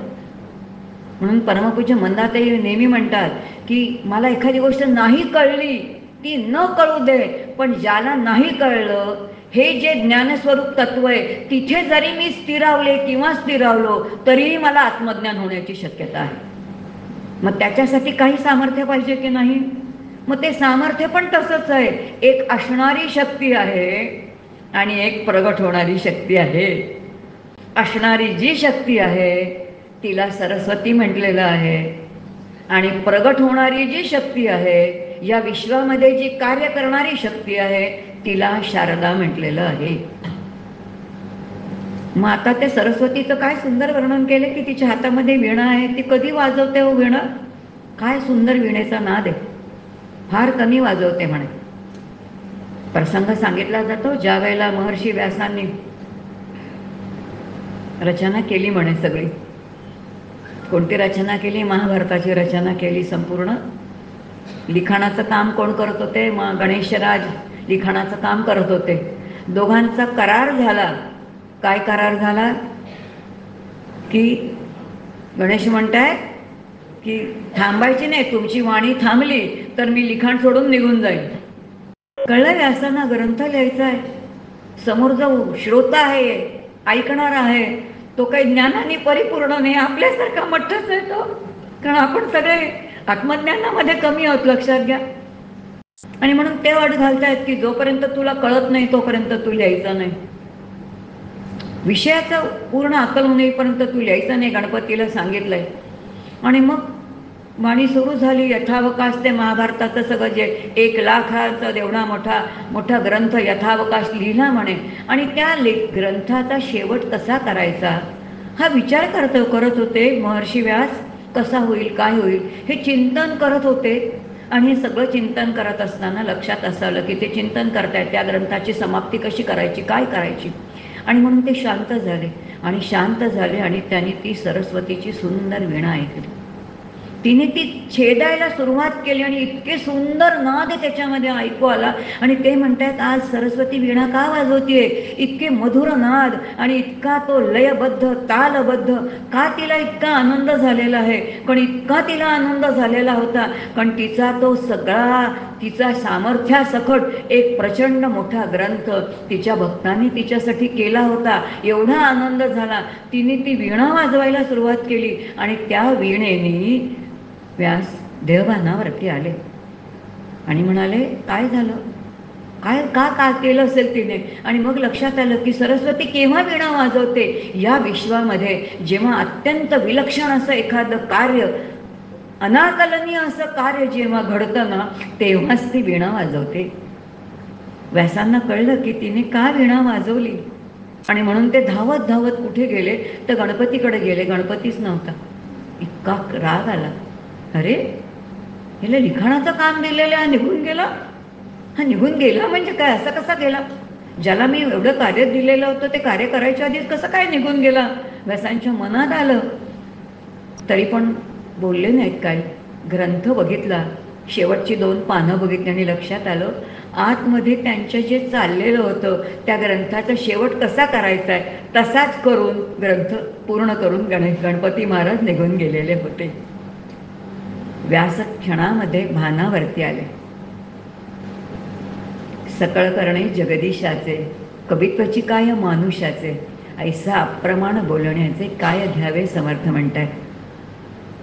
म्हणून परमपूज्य मंदाताई नेहमी म्हणतात की मला एखादी गोष्ट नाही कळली ती न कळू दे, पण ज्याला नाही कळलं हे जे ज्ञानस्वरूप तत्व आहे तिथे जरी मी स्थिरावले किंवा स्थिरावलो तरीही मला आत्मज्ञान होण्याची शक्यता आहे. मग त्याच्यासाठी काही सामर्थ्य पाहिजे की नाही? मग ते सामर्थ्य पण तसंच आहे. एक असणारी शक्ती आहे आणि एक प्रगट होणारी शक्ती आहे. असणारी जी शक्ती आहे तिला सरस्वती म्हटलेलं आहे आणि प्रगट होणारी जी शक्ती आहे, या विश्वामध्ये जी कार्य करणारी शक्ती आहे तिला शारदा म्हटलेलं आहे. मग आता त्या सरस्वतीचं काय सुंदर वर्णन केलं की तिच्या हातामध्ये वीणा आहे. ती कधी वाजवते हो वीणा? काय सुंदर वीणेचा नाद आहे. फार कमी वाजवते म्हणे. प्रसंग सांगितला जातो ज्या वेळेला महर्षी व्यासांनी रचना केली म्हणे सगळी. कोणती रचना केली? महाभारताची रचना केली संपूर्ण. लिखाणाचं काम कोण करत होते? मग गणेशराज लिखाणाचं काम करत होते. दोघांचा करार झाला. काय करार झाला? की गणेश म्हणताय की थांबायची नाही, तुमची वाणी थांबली तर मी लिखाण सोडून निघून जाईल. कळलं व्यासांना ग्रंथ लिहायचा आहे, समोर जो श्रोता आहे, ऐकणार आहे, तो काही ज्ञानाने परिपूर्ण नाही, आपल्यासारखा मठ्ठच आहे तो. कारण आपण सगळे आत्मज्ञानामध्ये कमी आहोत, लक्षात घ्या. आणि म्हणून ते अट घालतायत की जोपर्यंत तुला कळत नाही तोपर्यंत तू लिहायचं नाही, विषयाचं पूर्ण अकल होईपर्यंत तू लिहायचं नाही, गणपतीला सांगितलंय. आणि मग वाणी सुरू झाली. यथावकाश ते महाभारताचं सगळं जे 1 लाखाचा एवढा मोठा ग्रंथ यथावकाश लिहिला म्हणे. आणि त्या ग्रंथाचा शेवट कसा करायचा हा विचार करत होते महर्षी व्यास. कसा होईल, काय होईल हे चिंतन करत होते. आणि हे सगळं चिंतन करत असताना लक्षात असं आलं की ते चिंतन करतायत त्या ग्रंथाची समाप्ती कशी करायची, काय करायची. आणि म्हणून ते शांत झाले. आणि शांत झाले आणि त्यांनी ती सरस्वतीची सुंदर वीणा ऐकली. तिने ती छेदायला सुरुवात केली आणि इतके सुंदर नाद त्याच्यामध्ये ऐकू आला. आणि ते म्हणतात आज सरस्वती वीणा का वाजवतीये, इतके मधुर नाद आणि इतका तो लयबद्ध तालबद्ध, का तिला इतका आनंद झालेला आहे. कारण इतका तिला आनंद झालेला होता कारण तिचा तो सगळा तिचा सामर्थ्यासकट एक प्रचंड मोठा ग्रंथ तिच्या भक्तांनी तिच्यासाठी केला होता. एवढा आनंद झाला, तिने ती वीणा वाजवायला सुरुवात केली. आणि त्या वीणेने व्यास देहभानावरती आले आणि म्हणाले काय झालं, का केलं असेल तिने. आणि मग लक्षात आलं की सरस्वती केव्हा वीणा वाजवते, या विश्वामध्ये जेव्हा अत्यंत विलक्षण असं एखादं कार्य, अनाकलनीय असं कार्य जेव्हा घडतं ना, तेव्हाच ती वीणा वाजवते. व्यासांना कळलं की तिने का वीणा वाजवली. आणि म्हणून ते धावत धावत कुठे गेले तर गणपतीकडे गेले. गणपतीच नव्हता. इतका राग आला, अरे हिला लिखाणाचं काम दिलेलं हा निघून गेला. हा निघून गेला म्हणजे काय, असा कसा गेला, ज्याला मी एवढं कार्य दिलेलं होतं ते कार्य करायच्या आधीच कसं काय निघून गेला. व्यासांच्या मनात आलं, तरी पण बोलले नाहीत काय. ग्रंथ बघितला, शेवटची 2 पानं बघितली आणि लक्षात आलं आतमध्ये त्यांचं जे चाललेलं होतं त्या ग्रंथाचा शेवट कसा करायचा आहे तसाच करून ग्रंथ पूर्ण करून गणपती महाराज निघून गेलेले होते. व्यास क्षणामध्ये भानावरती आले. सकळ करणे जगदीशाचे, कवित्वाची काय मानुषाचे, ऐसा अप्रमाण बोलण्याचे काय घ्यावे समर्थ म्हणतात.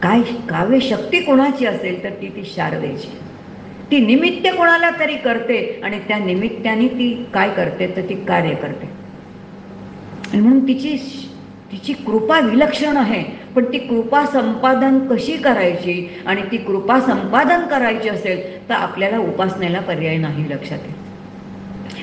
काय काव्य शक्ती कोणाची असेल तर ती शारदेची. ती निमित्त कोणाला तरी करते आणि त्या निमित्ताने ती काय करते तर ती कार्य करते. आणि म्हणून तिची कृपा विलक्षण आहे. पण ती कृपा संपादन कशी करायची, आणि ती कृपा संपादन करायची असेल तर आपल्याला उपासनेला पर्याय नाही, लक्षात येईल.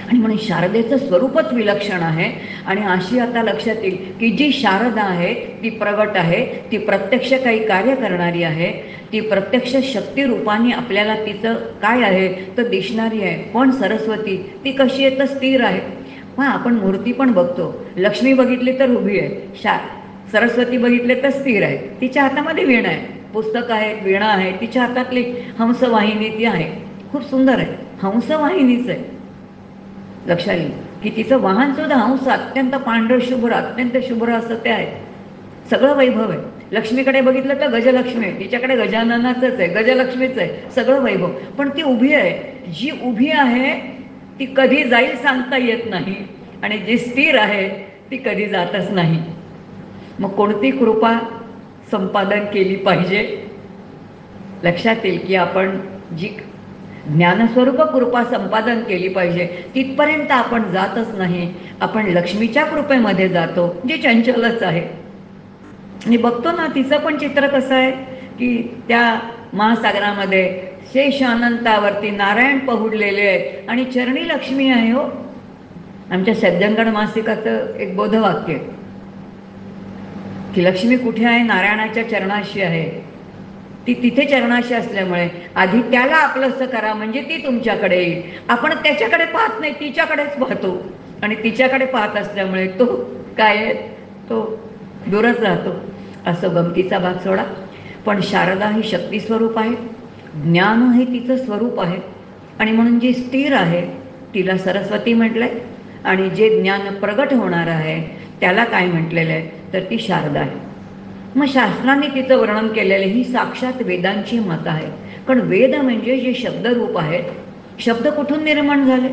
आणि म्हणून शारदेचं स्वरूपच विलक्षण आहे. आणि अशी आता लक्षात येईल की जी शारदा आहे ती प्रगट आहे, ती प्रत्यक्ष काही कार्य करणारी आहे, ती प्रत्यक्ष शक्ती रूपाने आपल्याला तिचं काय आहे तर दिसणारी आहे. पण सरस्वती ती कशी आहे तर स्थिर आहे. मग आपण मूर्ती पण बघतो, लक्ष्मी बघितली तर उभी आहे, सरस्वती बघितले तर स्थिर आहे. तिच्या हातामध्ये वीणा आहे, पुस्तक आहे, वीणा आहे, तिच्या हातातली हंसवाहिनी ती आहे, खूप सुंदर आहे, हंसवाहिनीच आहे. लक्षात येईल की तिचं वाहन सुद्धा हंस, अत्यंत पांढर शुभ्र, अत्यंत शुभ्र असं ते आहे. सगळं वैभव आहे. लक्ष्मीकडे बघितलं तर गजलक्ष्मी आहे, तिच्याकडे गजाननाचंच आहे, गजलक्ष्मीच आहे, सगळं वैभव. पण ती उभी आहे. जी उभी आहे ती कधी जाईल सांगता येत नाही, आणि जी स्थिर आहे ती कधी जातच नाही. मग कोणती कृपा संपादन केली पाहिजे, लक्षात येईल की आपण जी ज्ञानस्वरूप कृपा संपादन केली पाहिजे तिथपर्यंत आपण जातच नाही. आपण लक्ष्मीच्या कृपेमध्ये जातो, जी चंचलच आहे. आणि बघतो ना तिचं पण चित्र कसं आहे की त्या महासागरामध्ये शेष अनंतावरती नारायण पहुडलेले आहेत आणि चरणी लक्ष्मी आहे. हो, आमच्या सज्जनगड मासिकाचं एक बोधवाक्य आहे की लक्ष्मी कुठे आहे, नारायणाच्या चरणाशी आहे. ती तिथे चरणाशी असल्यामुळे आधी त्याला आपलंसं करा म्हणजे ती तुमच्याकडे येईल. आपण त्याच्याकडे पाहत नाही, तिच्याकडेच पाहतो, आणि तिच्याकडे पाहत असल्यामुळे तो काय आहे तो दूरच राहतो. असं गमतीचा भाग सोडा. पण शारदा ही शक्ती स्वरूप आहे, ज्ञान हे तिचं स्वरूप आहे. आणि म्हणून जी स्थिर आहे तिला सरस्वती म्हटलंय, आणि जे ज्ञान प्रगट होणार आहे त्याला काय म्हटलेलं आहे तर ती शारदा आहे. मग शास्त्रांनी तिचं वर्णन केलेलं ही साक्षात वेदांची मत आहे. कारण वेद म्हणजे जे शब्दरूप आहेत शब्द कुठून निर्माण झाले?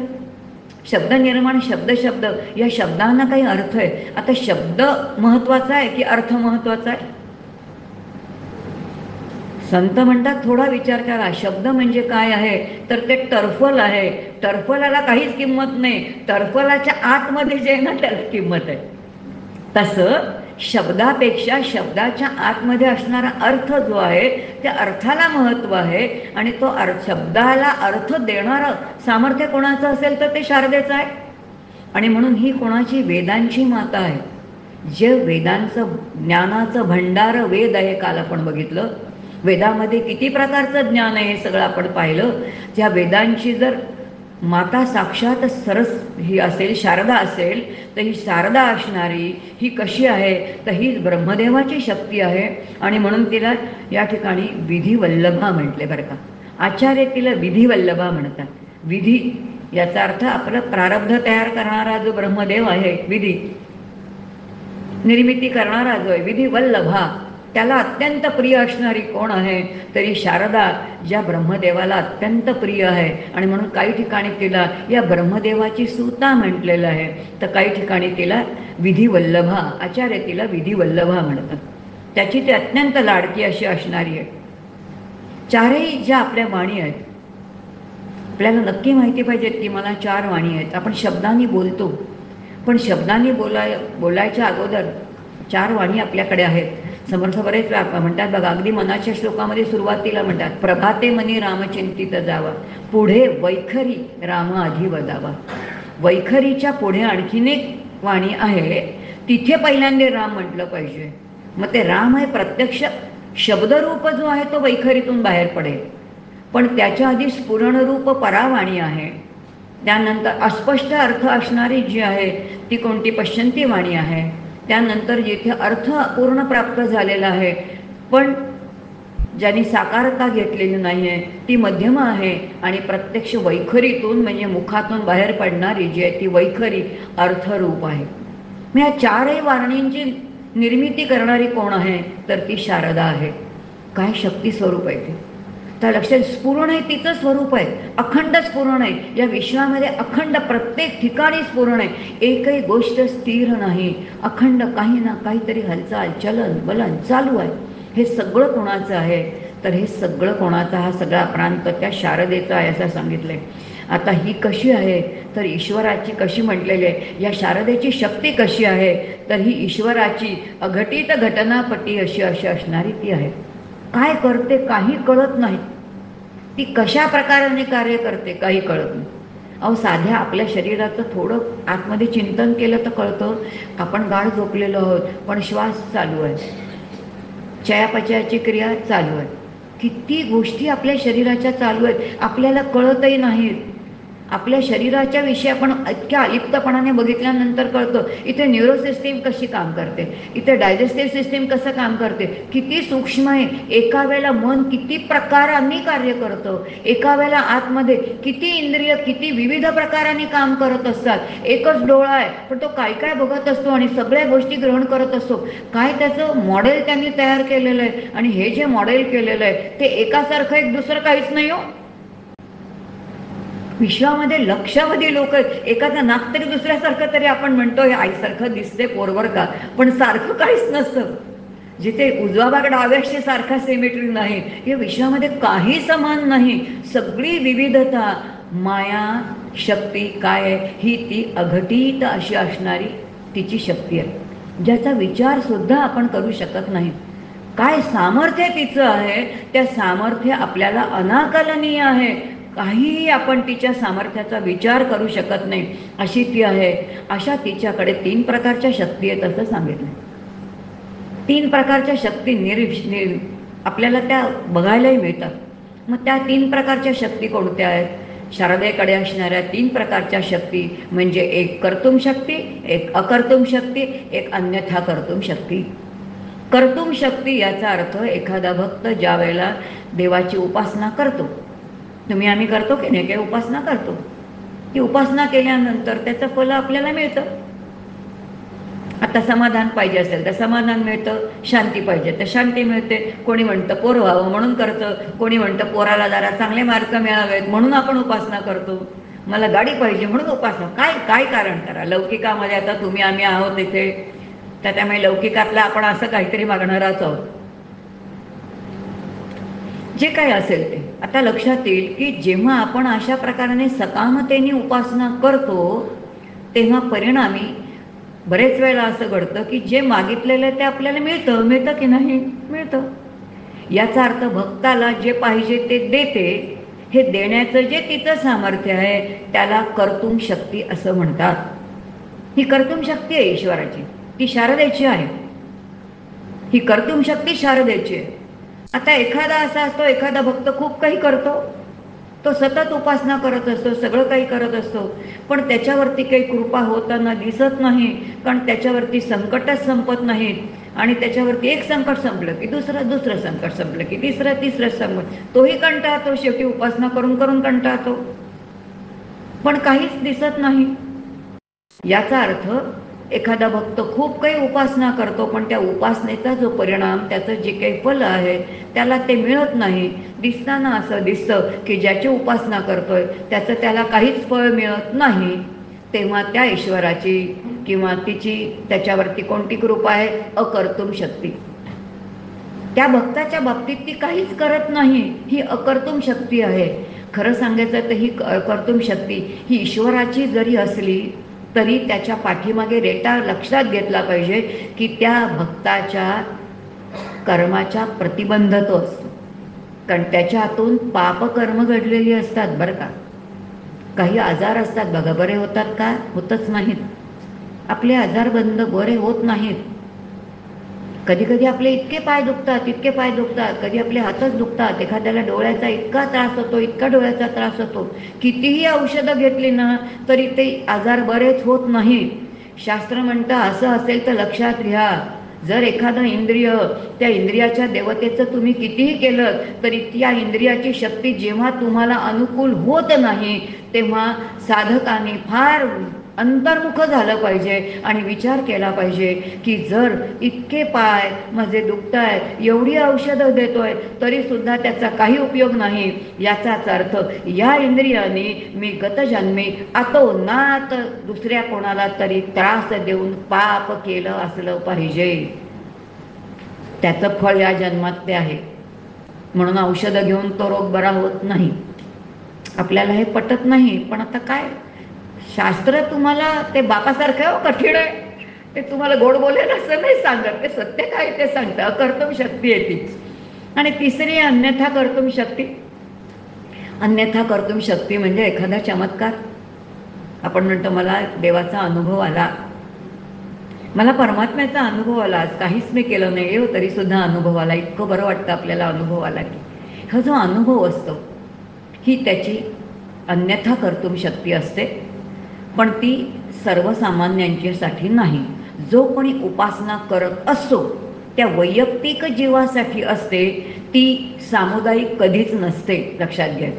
शब्द निर्माण, शब्द शब्द या शब्दांना काही अर्थ आहे. आता शब्द महत्वाचा आहे की अर्थ महत्वाचा आहे? संत म्हणतात थोडा विचार करा. शब्द म्हणजे काय आहे? तर ते टर्फल आहे. टर्फलाला काहीच किंमत नाही. टर्फलाच्या आतमध्ये जे आहे ना त्याला किंमत आहे. तसं शब्दापेक्षा शब्दाच्या आतमध्ये असणारा अर्थ जो आहे त्या अर्थाला महत्त्व आहे. आणि तो शब्दाला अर्थ देणारं सामर्थ्य कोणाचं असेल तर ते शारदेचं आहे. आणि म्हणून ही कोणाची? वेदांची माता आहे. जे वेदांचं ज्ञानाचं भंडार वेद आहे. काल आपण बघितलं वेदामध्ये किती प्रकारचं ज्ञान आहे हे सगळं आपण पाहिलं. त्या वेदांची जर माता साक्षात सरस ही असेल, शारदा असेल, तर ही शारदा असणारी ही कशी आहे? तर ही ब्रह्मदेवाची शक्ती आहे. आणि म्हणून तिला या ठिकाणी विधिवल्लभा म्हटले बरं का. आचार्य तिला विधिवल्लभा म्हणतात. विधी याचा अर्थ आपलं प्रारब्ध तयार करणारा जो ब्रह्मदेव आहे, विधी निर्मिती करणारा जो आहे, विधिवल्लभा, त्याला अत्यंत प्रिय असणारी कोण आहे? तरी शारदा, ज्या ब्रह्मदेवाला अत्यंत प्रिय आहे. आणि म्हणून काही ठिकाणी तिला या ब्रह्मदेवाची सुता म्हटलेलं आहे, तर काही ठिकाणी तिला विधिवल्लभा, आचार्य तिला विधिवल्लभा म्हणतात. त्याची ती अत्यंत लाडकी अशी असणारी आहे. चारही ज्या आपल्या वाणी आहेत, आपल्याला नक्की माहिती पाहिजेत की मला 4 वाणी आहेत. आपण शब्दांनी बोलतो, पण शब्दांनी बोलायच्या अगोदर 4 वाणी आपल्याकडे आहेत. समर्थ बरेच वेळा म्हणतात बघा, अगदी मनाच्या श्लोकामध्ये सुरुवातीला म्हणतात, प्रभाते मनी रामचिंतित जावा, पुढे वैखरी राम आधी वदावा. वैखरीच्या पुढे आणखीन एक वाणी आहे, तिथे पहिल्यांदा राम म्हटलं पाहिजे. मग ते राम आहे प्रत्यक्ष शब्दरूप जो आहे तो वैखरीतून बाहेर पडेल. पण त्याच्या आधी स्फुरणरूप परावाणी आहे. त्यानंतर अस्पष्ट अर्थ असणारी जी आहे ती कोणती? पश्यंती वाणी आहे. त्यानंतर जिथे अर्थ पूर्ण प्राप्त झालेला आहे पण ज्यांनी साकारता घेतलेली नाही आहे ती मध्यम आहे. आणि प्रत्यक्ष वैखरीतून म्हणजे मुखातून बाहेर पडणारी जी आहे ती वैखरी अर्थरूप आहे. मग या 4ही वाणींची निर्मिती करणारी कोण आहे? तर ती शारदा आहे. काय शक्ती स्वरूप आहे ते त्या लक्षात. स्फुरण आहे, तिचं स्वरूप आहे, अखंड स्फुरण आहे. या विश्वामध्ये अखंड प्रत्येक ठिकाणी स्फुरण आहे. एकही गोष्ट स्थिर नाही, अखंड काही ना काहीतरी हालचाल चलन बलन चालू आहे. हे सगळं कोणाचं आहे? तर हे सगळं कोणाचं? हा सगळा प्रांत त्या शारदेचा आहे असं सांगितलंय. आता ही कशी आहे? तर ईश्वराची कशी म्हटलेली आहे. या शारदेची शक्ती कशी आहे? तर ही ईश्वराची अघटित घटनापटी अशी असणारी ती आहे. काय करते काही कळत नाही. ती कशा प्रकाराने कार्य करते काही कळत नाही. अहो साध्या आपल्या शरीराचं थोडं आतमध्ये चिंतन केलं तर कळतं. आपण गाढ झोपलेलो आहोत पण श्वास चालू आहे, चयापचयाची क्रिया चालू आहे, किती गोष्टी आपल्या शरीराच्या चालू आहेत, आपल्याला कळतही नाहीत. आपल्या शरीराच्या विषयी आपण इतक्या अलिप्तपणाने बघितल्यानंतर कळतं इथे न्यूरो सिस्टीम कशी काम करते, इथे डायजेस्टिव्ह सिस्टीम कसं काम करते, किती सूक्ष्म आहे. एका वेळेला मन किती प्रकारांनी कार्य करतं, एका वेळेला आतमध्ये किती इंद्रिय किती विविध प्रकारांनी काम करत असतात. एकच डोळा आहे पण तो काय काय बघत असतो आणि सगळ्या गोष्टी ग्रहण करत असतो. काय त्याचं मॉडेल त्यांनी तयार केलेलं आहे. आणि हे जे मॉडेल केलेलं आहे ते एकासारखं एक दुसरं काहीच नाही हो. विश्वामध्ये लक्षावधी लोक आहेत. एखादं नाक तरी दुसऱ्यासारखं तरी आपण म्हणतो हे आईसारखं दिसते पोरवर का, पण सारखं काहीच नसतं. जिथे उजवा भाग डाव्याशी सारखा सिमेट्री नाही, या विश्वामध्ये काही समान नाही. सगळी विविधता माया शक्ती काय आहे? ही ती अघटित अशी असणारी तिची शक्ती आहे, ज्याचा विचार सुद्धा आपण करू शकत नाही. काय सामर्थ्य तिचं आहे, त्या सामर्थ्य आपल्याला अनाकलनीय आहे. काहीही आपण तिच्या सामर्थ्याचा विचार करू शकत नाही अशी ती आहे. अशा तिच्याकडे 3 प्रकारच्या शक्ती आहेत असं सांगितलं. 3 प्रकारच्या शक्ती आपल्याला त्या बघायलाही मिळतात. मग त्या 3 प्रकारच्या शक्ती कोणत्या आहेत? शारदेकडे असणाऱ्या 3 प्रकारच्या शक्ती म्हणजे एक कर्तुम शक्ती, एक अकर्तुम शक्ती, एक अन्यथा कर्तुम शक्ती. कर्तुम शक्ती याचा अर्थ एखादा भक्त ज्या वेळेला देवाची उपासना करतो, आम्ही करतो की नाही, काही उपासना करतो, ती उपासना केल्यानंतर त्याचं फल आपल्याला मिळतं. आता समाधान पाहिजे असेल तर समाधान मिळतं, शांती पाहिजे तर शांती मिळते. कोणी म्हणतं पोर व्हावं म्हणून करतं, कोणी म्हणतं पोराला जरा चांगले मार्क मिळावेत म्हणून आपण उपासना करतो, मला गाडी पाहिजे म्हणून उपासना. काय काय कारण करा. लौकिकामध्ये आता तुम्ही आम्ही आहोत इथे, तर त्यामुळे लौकिकातलं आपण असं काहीतरी मागणारच आहोत. जे काही असेल ते आता लक्षात येईल की जेव्हा आपण अशा प्रकाराने सकामतेने उपासना करतो तेव्हा परिणामी बरेच वेळेला असं घडतं की जे मागितलेलं ते आपल्याला मिळतं की नाही, मिळतं. याचा अर्थ भक्ताला जे पाहिजे ते देते. हे देण्याचं जे तिचं सामर्थ्य आहे त्याला कर्तुम शक्ती असं म्हणतात. ही कर्तुम शक्ती आहे ईश्वराची, ती शारदेची आहे. ही कर्तुम शक्ती शारदेची आहे. आता एखादा असा असतो, एखादा भक्त खूप काही करतो, तो सतत उपासना करत असतो, सगळं काही करत असतो, पण त्याच्यावरती काही कृपा होताना दिसत नाही. कारण त्याच्यावरती संकटच संपत नाहीत आणि त्याच्यावरती एक संकट संपलं की दुसरं संकट संपलं की तिसरं संकट, तोही कंटाळतो. शेवटी उपासना करून करून कंटाळतो, पण काहीच दिसत नाही. याचा अर्थ एखादा भक्त खूप काही उपासना करतो पण त्या उपासनेचा जो परिणाम, त्याचं जे काही फल आहे त्याला ते मिळत नाही. दिसताना असं दिसतं की ज्याची उपासना करतोय त्याचं त्याला काहीच फळ मिळत नाही. तेव्हा त्या ईश्वराची किंवा तिची त्याच्यावरती कोणती कृपा आहे? अकर्तुम शक्ती. त्या भक्ताच्या बाबतीत ती काहीच करत नाही, ही अकर्तुम शक्ती आहे. खरं सांगायचं तर ही अकर्तुम शक्ती ही ईश्वराची जरी असली तरी त्याच्या पाठीमागे रेटा लक्षात घेतला पाहिजे की त्या भक्ताच्या कर्माच्या प्रतिबंध तो असतो. कारण त्याच्या हातून पापकर्म घडलेली असतात बरं का. काही आजार असतात बघा, बरे होतात का? होतच नाहीत. आपले आजार बंद बरे होत नाहीत. कधी कधी आपले इतके पाय दुखतात, कधी आपले हातच दुखतात. एखाद्याला डोळ्याचा इतका त्रास होतो, इतका डोळ्याचा त्रास होतो, कितीही औषधं घेतली ना तरी ते आजार बरेच होत नाहीत. शास्त्र म्हणतं असं असेल तर लक्षात घ्या, जर एखादं इंद्रिय, त्या इंद्रियाच्या देवतेचं तुम्ही कितीही केलं तरी त्या इंद्रियाची शक्ती जेव्हा तुम्हाला अनुकूल होत नाही तेव्हा साधकाने फार अंतर्मुख झालं पाहिजे आणि विचार केला पाहिजे की जर इतके पाय माझे दुखत आहेत, एवढी औषधं देतोय तरी सुद्धा त्याचा काही उपयोग नाही, याचाच अर्थ या इंद्रियाने मी गतजन्मी अतोनात दुसऱ्या कोणाला तरी त्रास देऊन पाप केलं असलं पाहिजे. त्याचं फळ या जन्मात ते आहे. म्हणून औषधं घेऊन तो रोग बरा होत नाही. आपल्याला हे पटत नाही, पण आता काय, शास्त्र तुम्हाला ते बापासारखं आहे, कठीण आहे. ते तुम्हाला गोड बोलेल असं नाही सांगत, ते सत्य काय ते सांगतं. अकर्तुम शक्ती आहे ती. आणि तिसरी अन्यथा कर्तुम शक्ती. अन्यथा कर्तुम शक्ती म्हणजे एखादा चमत्कार. आपण म्हणतो मला देवाचा अनुभव आला, मला परमात्म्याचा अनुभव आला, आज काहीच मी केलं नाही हो तरी सुद्धा अनुभव आला. इतकं बरं वाटतं आपल्याला अनुभव आला की. हा जो अनुभव असतो ही त्याची अन्यथा कर्तुम शक्ती असते, पण ती सर्वसामान्यांच्यासाठी नाही. जो कोणी उपासना करत असतो त्या वैयक्तिक जीवासाठी असते, ती सामुदायिक कधीच नसते, लक्षात घ्या.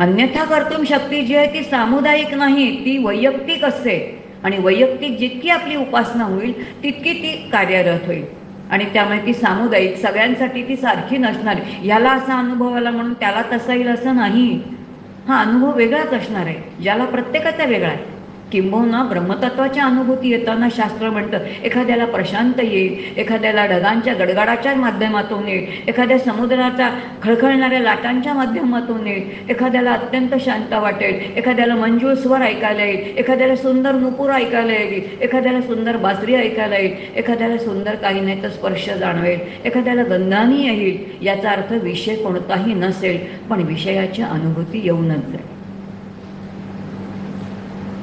अन्यथा कर्तुम शक्ती जी आहे ती सामुदायिक नाही, ती वैयक्तिक असते. आणि वैयक्तिक जितकी आपली उपासना होईल तितकी ती कार्यरत होईल आणि त्यामुळे ती सामुदायिक सगळ्यांसाठी ती सारखी नसणार. याला असा अनुभव आला म्हणून त्याला तसा येईल असं नाही. हा अनुभव वेगळाच असणार आहे, ज्याला प्रत्येकाचा वेगळा आहे. किंबहुना ब्रह्मतत्वाच्या अनुभूती येताना शास्त्र म्हणतं एखाद्याला प्रशांत येईल, एखाद्याला ढगांच्या गडगडाच्या माध्यमातून येईल, एखाद्या समुद्राचा खळखळणाऱ्या लाटांच्या माध्यमातून येईल, एखाद्याला अत्यंत शांत वाटेल, एखाद्याला मंजूळ स्वर ऐकायला येईल, एखाद्याला सुंदर नुपूर ऐकायला येईल, एखाद्याला सुंदर बासरी ऐकायला येईल, एखाद्याला सुंदर काही नाही तर स्पर्श जाणवेल, एखाद्याला गंधानी येईल. याचा अर्थ विषय कोणताही नसेल पण विषयाची अनुभूती येऊनच जाईल.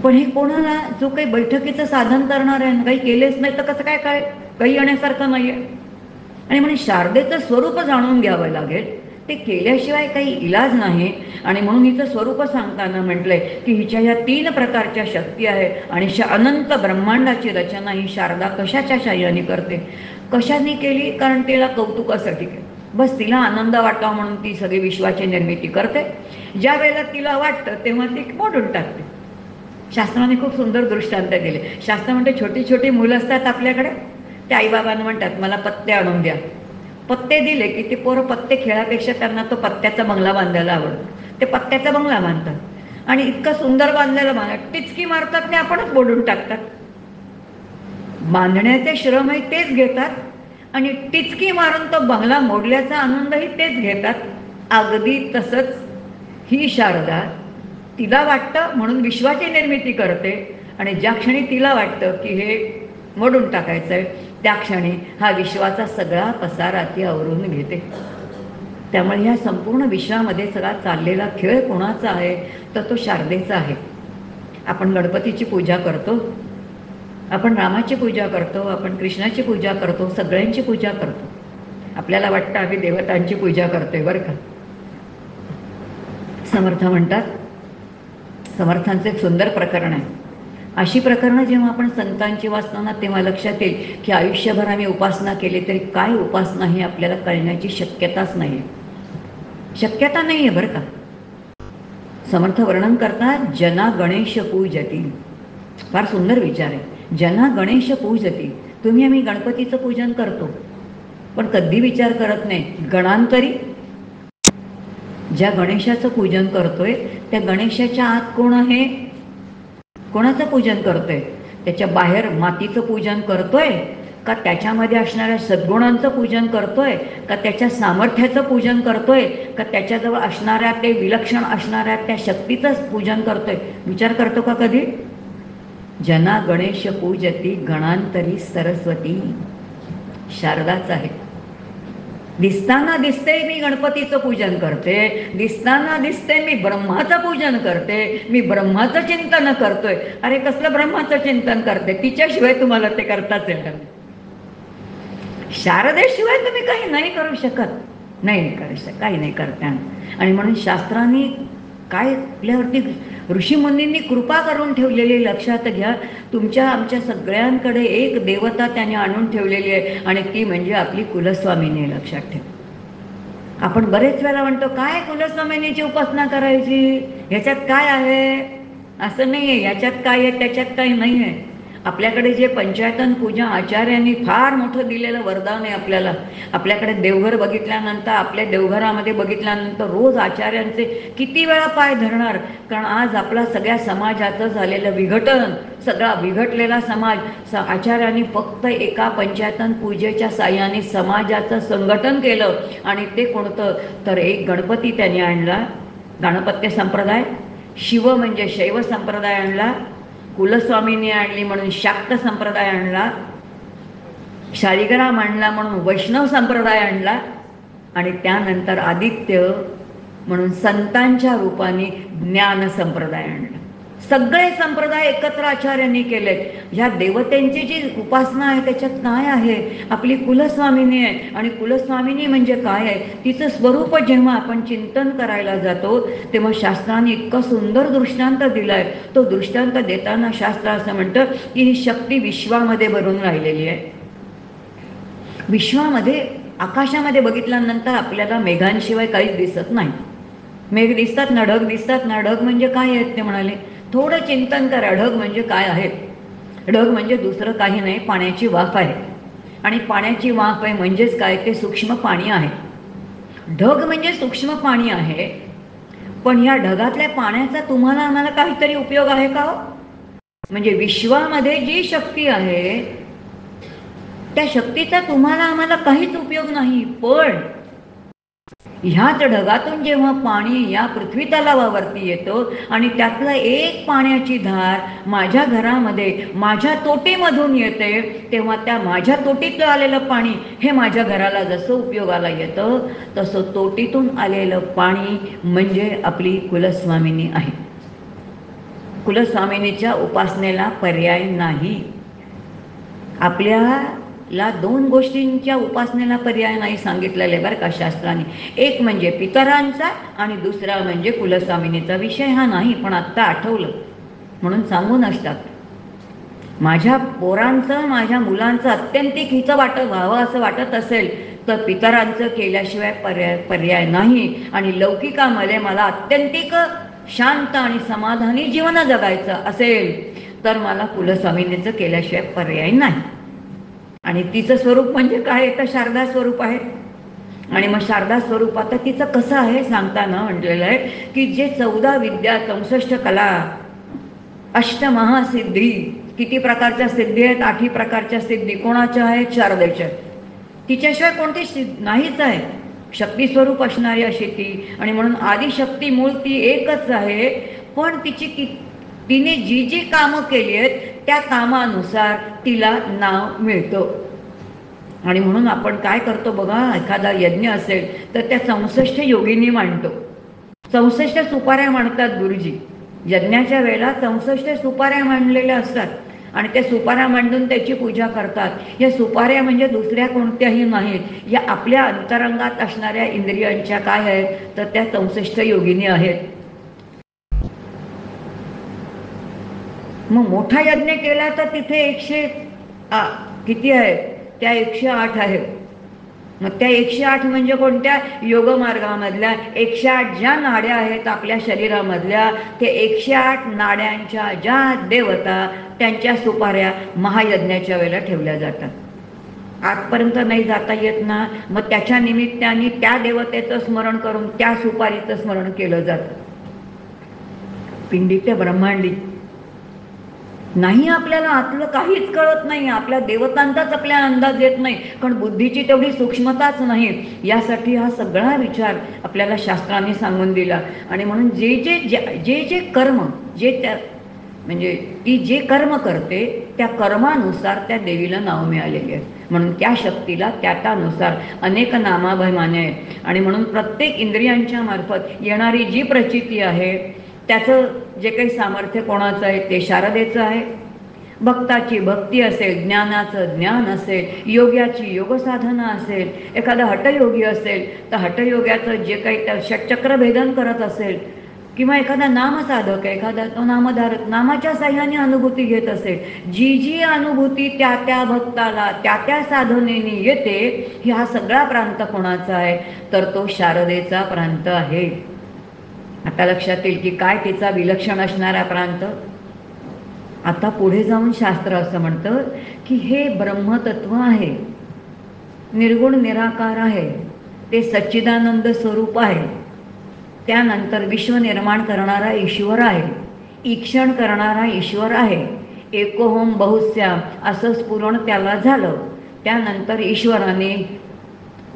पण हे कोणाला, जो काही बैठकीचं साधन करणार आहे, काही केलेच नाही तर कसं काय काही येण्यासारखं नाही आहे. आणि म्हणजे शारदेचं स्वरूप जाणून घ्यावं लागेल, ते केल्याशिवाय काही इलाज नाही. आणि म्हणून हिचं स्वरूप सांगताना म्हटलंय की हिच्या ह्या 3 प्रकारच्या शक्ती आहे आणि अनंत ब्रह्मांडाची रचना ही शारदा कशाच्या साह्याने करते. कशाने केली? कारण तिला कौतुकासाठी केली, बस तिला आनंद वाटावा म्हणून ती सगळी विश्वाची निर्मिती करते. ज्या वेळेला तिला वाटतं तेव्हा ती मोडून टाकते. शास्त्राने खूप सुंदर दृष्टांत दिले. शास्त्र म्हणते छोटी छोटी मुलं असतात आपल्याकडे, ते आईबाबांना म्हणतात मला पत्ते आणून द्या. पत्ते दिले की ते पोरं पत्ते खेळापेक्षा त्यांना तो पत्त्याचा बंगला बांधायला आवडतो. ते पत्त्याचा बंगला बांधतात आणि इतकं सुंदर बांधलेलं बांधतात, टिचकी मारतात आणि आपणच मोडून टाकतात. बांधण्याचे श्रम आहे तेच घेतात आणि टिचकी मारून तो बंगला मोडल्याचा आनंदही तेच घेतात. अगदी तसंच ही शारदा, तिला वाटतं म्हणून विश्वाची निर्मिती करते आणि ज्या क्षणी तिला वाटतं की हे मोडून टाकायचं आहे त्या क्षणी हा विश्वाचा सगळा पसारा ती आवरून घेते. त्यामुळे ह्या संपूर्ण विश्वामध्ये सगळा चाललेला खेळ कोणाचा आहे तर तो शारदेचा आहे. आपण गणपतीची पूजा करतो, आपण रामाची पूजा करतो, आपण कृष्णाची पूजा करतो, सगळ्यांची पूजा करतो. आपल्याला वाटतं आम्ही देवतांची पूजा करतोय बरं का. समर्थ म्हणतात, समर्थांचं एक सुंदर प्रकरण आहे. अशी प्रकरणं जेव्हा आपण संतांची वाचतो तेव्हा लक्षात येईल की आयुष्यभर आम्ही उपासना केली तरी काय उपासना ही आपल्याला कळण्याची शक्यताच नाही आहे. शक्यता नाही आहे बरं का. समर्थ वर्णन करतात, जना गणेश पूजती. फार सुंदर विचार आहे. जना गणेश पूजती. तुम्ही आम्ही गणपतीचं पूजन करतो पण कधी विचार करत नाही गणांतरी ज्या गणेशाचं पूजन करतोय त्या गणेशाच्या आत कोण आहे, कोणाचं पूजन करतोय. त्याच्या बाहेर मातीचं पूजन करतोय का त्याच्यामध्ये असणाऱ्या सद्गुणांचं पूजन करतोय का त्याच्या सामर्थ्याचं पूजन करतोय का त्याच्याजवळ असणाऱ्या ते विलक्षण असणाऱ्या त्या शक्तीचं पूजन करतोय. विचार करतो का कधी. जना गणेश पूजती गणांतरी सरस्वती. शारदाच आहे. दिसताना दिसते मी गणपतीचं पूजन करते, दिसताना दिसते मी ब्रह्माचं पूजन करते, मी ब्रह्माचं चिंतन करतोय. अरे कसलं ब्रह्माचं चिंतन करते, तिच्याशिवाय तुम्हाला ते करताच येणार. शारदेशिवाय तुम्ही काही नाही करू शकत, नाही करू शकत, काही नाही करता. आणि म्हणून शास्त्रांनी काय आपल्यावरती ऋषीमुनींनी कृपा करून ठेवलेली लक्षात घ्या. तुमच्या आमच्या सगळ्यांकडे एक देवता त्याने आणून ठेवलेली आहे आणि ती म्हणजे आपली कुलस्वामिनी. लक्षात ठेव. आपण बरेच वेळा म्हणतो काय कुलस्वामिनीची उपासना करायची, ह्याच्यात काय आहे. असं नाही आहे ह्याच्यात काय आहे त्याच्यात काही नाही आहे. आपल्याकडे जे पंचायतन पूजा आचार्यांनी फार मोठं दिलेलं वरदान आहे आपल्याला. आपल्याकडे देवघर बघितल्यानंतर, आपल्या देवघरामध्ये बघितल्यानंतर रोज आचार्यांचे किती वेळा पाय धरणार. कारण आज आपला सगळ्या समाजाचं झालेलं विघटन, सगळा विघटलेला समाज, आचार्यांनी फक्त एका पंचायतन पूजेच्या साह्याने समाजाचं संघटन केलं. आणि ते कोणतं तर एक गणपती त्यांनी आणला, गणपत्य संप्रदाय. शिव म्हणजे शैव संप्रदाय आणला, कुलस्वामींनी आणली म्हणून शाक्त संप्रदाय आणला, शालिग्राम आणला म्हणून वैष्णव संप्रदाय आणला आणि त्यानंतर आदित्य म्हणून संतांच्या रूपाने ज्ञान संप्रदाय आणला. सगळे संप्रदाय एकत्र आचार्यांनी केले. ह्या देवतेंची जी उपासना आहे त्याच्यात काय आहे, आपली कुलस्वामिनी आहे. आणि कुलस्वामिनी म्हणजे काय आहे, तिचं स्वरूप जेव्हा आपण चिंतन करायला जातो तेव्हा शास्त्राने इतका सुंदर दृष्टांत दिलाय. तो दृष्टांत देताना शास्त्र असं म्हणतं की ही शक्ती विश्वामध्ये भरून राहिलेली आहे. विश्वामध्ये आकाशामध्ये बघितल्यानंतर आपल्याला मेघांशिवाय काहीच दिसत नाही. मेघ दिसतात ना, ढग दिसतात ना. ढग म्हणजे काय आहेत ते म्हणाले, थोडं चिंतन करा. ढग म्हणजे काय आहेत. ढग म्हणजे दुसरं काही नाही, पाण्याची वाफ आहे. आणि पाण्याची वाफ आहे म्हणजेच काय, ते सूक्ष्म पाणी आहे. ढग म्हणजे सूक्ष्म पाणी आहे. पण या ढगातल्या पाण्याचा तुम्हाला आम्हाला काहीतरी उपयोग आहे का हो. म्हणजे विश्वामध्ये जी शक्ती आहे त्या शक्तीचा तुम्हाला आम्हाला काहीच उपयोग नाही. पण ह्याच ढगातून जेव्हा पाणी या पृथ्वी तलावावरती येतो आणि त्यातलं एक पाण्याची धार माझ्या घरामध्ये माझ्या तोटीमधून येते, तेव्हा त्या माझ्या तोटीतलं आलेलं पाणी हे माझ्या घराला जसं उपयोगाला येतं तसं तोटीतून आलेलं पाणी म्हणजे आपली कुलस्वामिनी आहे. कुलस्वामिनीच्या उपासनेला पर्याय नाही. आपल्याला दोन गोष्टींच्या उपासनेला पर्याय नाही सांगितलेले बरं का शास्त्राने. एक म्हणजे पितरांचा आणि दुसरा म्हणजे कुलस्वामिनीचा. विषय हा नाही पण आत्ता आठवलं म्हणून सांगून असतात. माझ्या पोरांचं, माझ्या मुलांचं अत्यंतिक हिचं व्हावं असं वाटत असेल तर पितरांचं केल्याशिवाय पर्याय नाही. आणि लौकिकामध्ये मला अत्यंतिक शांत आणि समाधानी जीवन जगायचं असेल तर मला कुलस्वामिनीचं केल्याशिवाय पर्याय नाही. आणि तिचं स्वरूप म्हणजे काय, तर शारदा स्वरूप आहे. आणि मग शारदा स्वरूप आता तिचं कसं आहे सांगताना म्हटलेलं आहे की जे 14 विद्या 64 कला अष्टमहासिद्धी, किती प्रकारच्या सिद्धी आहेत, 8 प्रकारच्या सिद्धी कोणाच्या आहेत, शारदेच्या. तिच्याशिवाय कोणती नाहीच आहे. शक्ती स्वरूप असणारी अशी ती. आणि म्हणून आदिशक्ती मूळ ती एकच आहे. पण तिने जी जी कामं केली आहेत त्या कामानुसार तिला नाव मिळतं. आणि म्हणून आपण काय करतो बघा, एखादा यज्ञ असेल तर त्या 64 योगिनी मांडतो. 64 सुपाऱ्या मांडतात गुरुजी. यज्ञाच्या वेळेला 64 सुपाऱ्या मांडलेल्या असतात आणि त्या सुपाऱ्या मांडून त्याची पूजा करतात. या सुपाऱ्या म्हणजे दुसऱ्या कोणत्याही नाहीत, या आपल्या अंतरंगात असणाऱ्या इंद्रियांच्या काय आहेत तर त्या 64 योगिनी आहेत. मग मोठा यज्ञ केला तर तिथे 100 किती आहे, त्या 108 आहेत. मग त्या 108 म्हणजे कोणत्या, योगमार्गामधल्या 108 ज्या नाड्या आहेत आपल्या शरीरामधल्या, ते 108 नाड्यांच्या ज्या देवता त्यांच्या सुपाऱ्या महायज्ञाच्या वेळेला ठेवल्या जातात. आजपर्यंत नाही जाता येत ना, मग त्याच्या निमित्ताने त्या देवतेचं स्मरण करून त्या सुपारीचं स्मरण केलं जातं. पिंडी ते ब्रह्मांडी नाही, आपल्याला आतलं काहीच कळत नाही, आपल्या देवतांचाच आपल्याला अंदाज येत नाही, कारण बुद्धीची तेवढी सूक्ष्मताच नाही. यासाठी हा सगळा विचार आपल्याला शास्त्राने सांगून दिला. आणि म्हणून जे कर्म जे त्या म्हणजे ती जे कर्म करते त्या कर्मानुसार त्या देवीला नाव मिळालेले आहे. म्हणून त्या शक्तीला त्यानुसार अनेक नामाभिमाने आहेत. आणि म्हणून प्रत्येक इंद्रियांच्या मार्फत येणारी जी प्रचिती आहे त्याचं जे काही सामर्थ्य कोणाचं आहे ते शारदेचं आहे. भक्ताची भक्ती असेल, ज्ञानाचं ज्ञान असेल, योग्याची योगसाधना असेल, एखादा हठयोगी असेल तर हठयोग्याचं जे काही त्या षटचक्र भेदन करत असेल, किंवा एखादा नामसाधक आहे, एखादा तो नामधारक नामाच्या साह्याने अनुभूती घेत असेल, जी जी अनुभूती त्या त्या भक्ताला त्या त्या साधनेने येते, हा सगळा प्रांत कोणाचा आहे तर तो शारदेचा प्रांत आहे. आता लक्षात येईल की काय तिचा विलक्षण असणारा प्रांत. आता पुढे जाऊन शास्त्र असं म्हणतं की हे ब्रह्मतत्व आहे, निर्गुण निराकार आहे, ते सच्चिदानंद स्वरूप आहे. त्यानंतर विश्व निर्माण करणारा ईश्वर आहे, ईक्षण करणारा ईश्वर आहे. एकोहोम बहुस्याम असं स्फुरण त्याला झालं. त्यानंतर ईश्वराने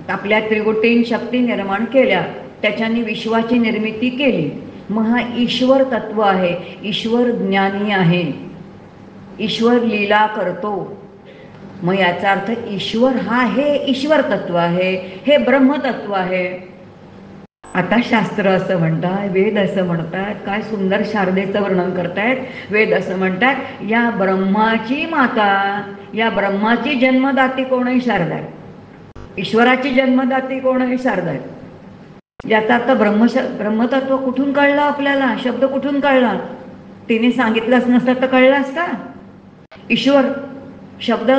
आपल्या त्रिगुटीन शक्ती निर्माण केल्या, त्याच्याने विश्वाची निर्मिती केली. मग हा ईश्वर तत्व आहे, ईश्वर ज्ञानी आहे, ईश्वर लीला करतो. मग याचा अर्थ ईश्वर हा हे ईश्वर तत्व आहे, हे ब्रह्मतत्व आहे. आता शास्त्र असं म्हणतात, वेद असं म्हणतात, काय सुंदर शारदेचं वर्णन करतायत. वेद असं म्हणतात या ब्रह्माची माता, या ब्रह्माची जन्मदाती कोण आहे, शारदा आहे. ईश्वराची जन्मदाती कोण आहे, शारदा आहे. याचा अर्थ ब्रह्मतत्व कुठून कळलं आपल्याला, शब्द कुठून कळला, तिने सांगितलंच नसतं तर कळलं असता. ईश्वर शब्द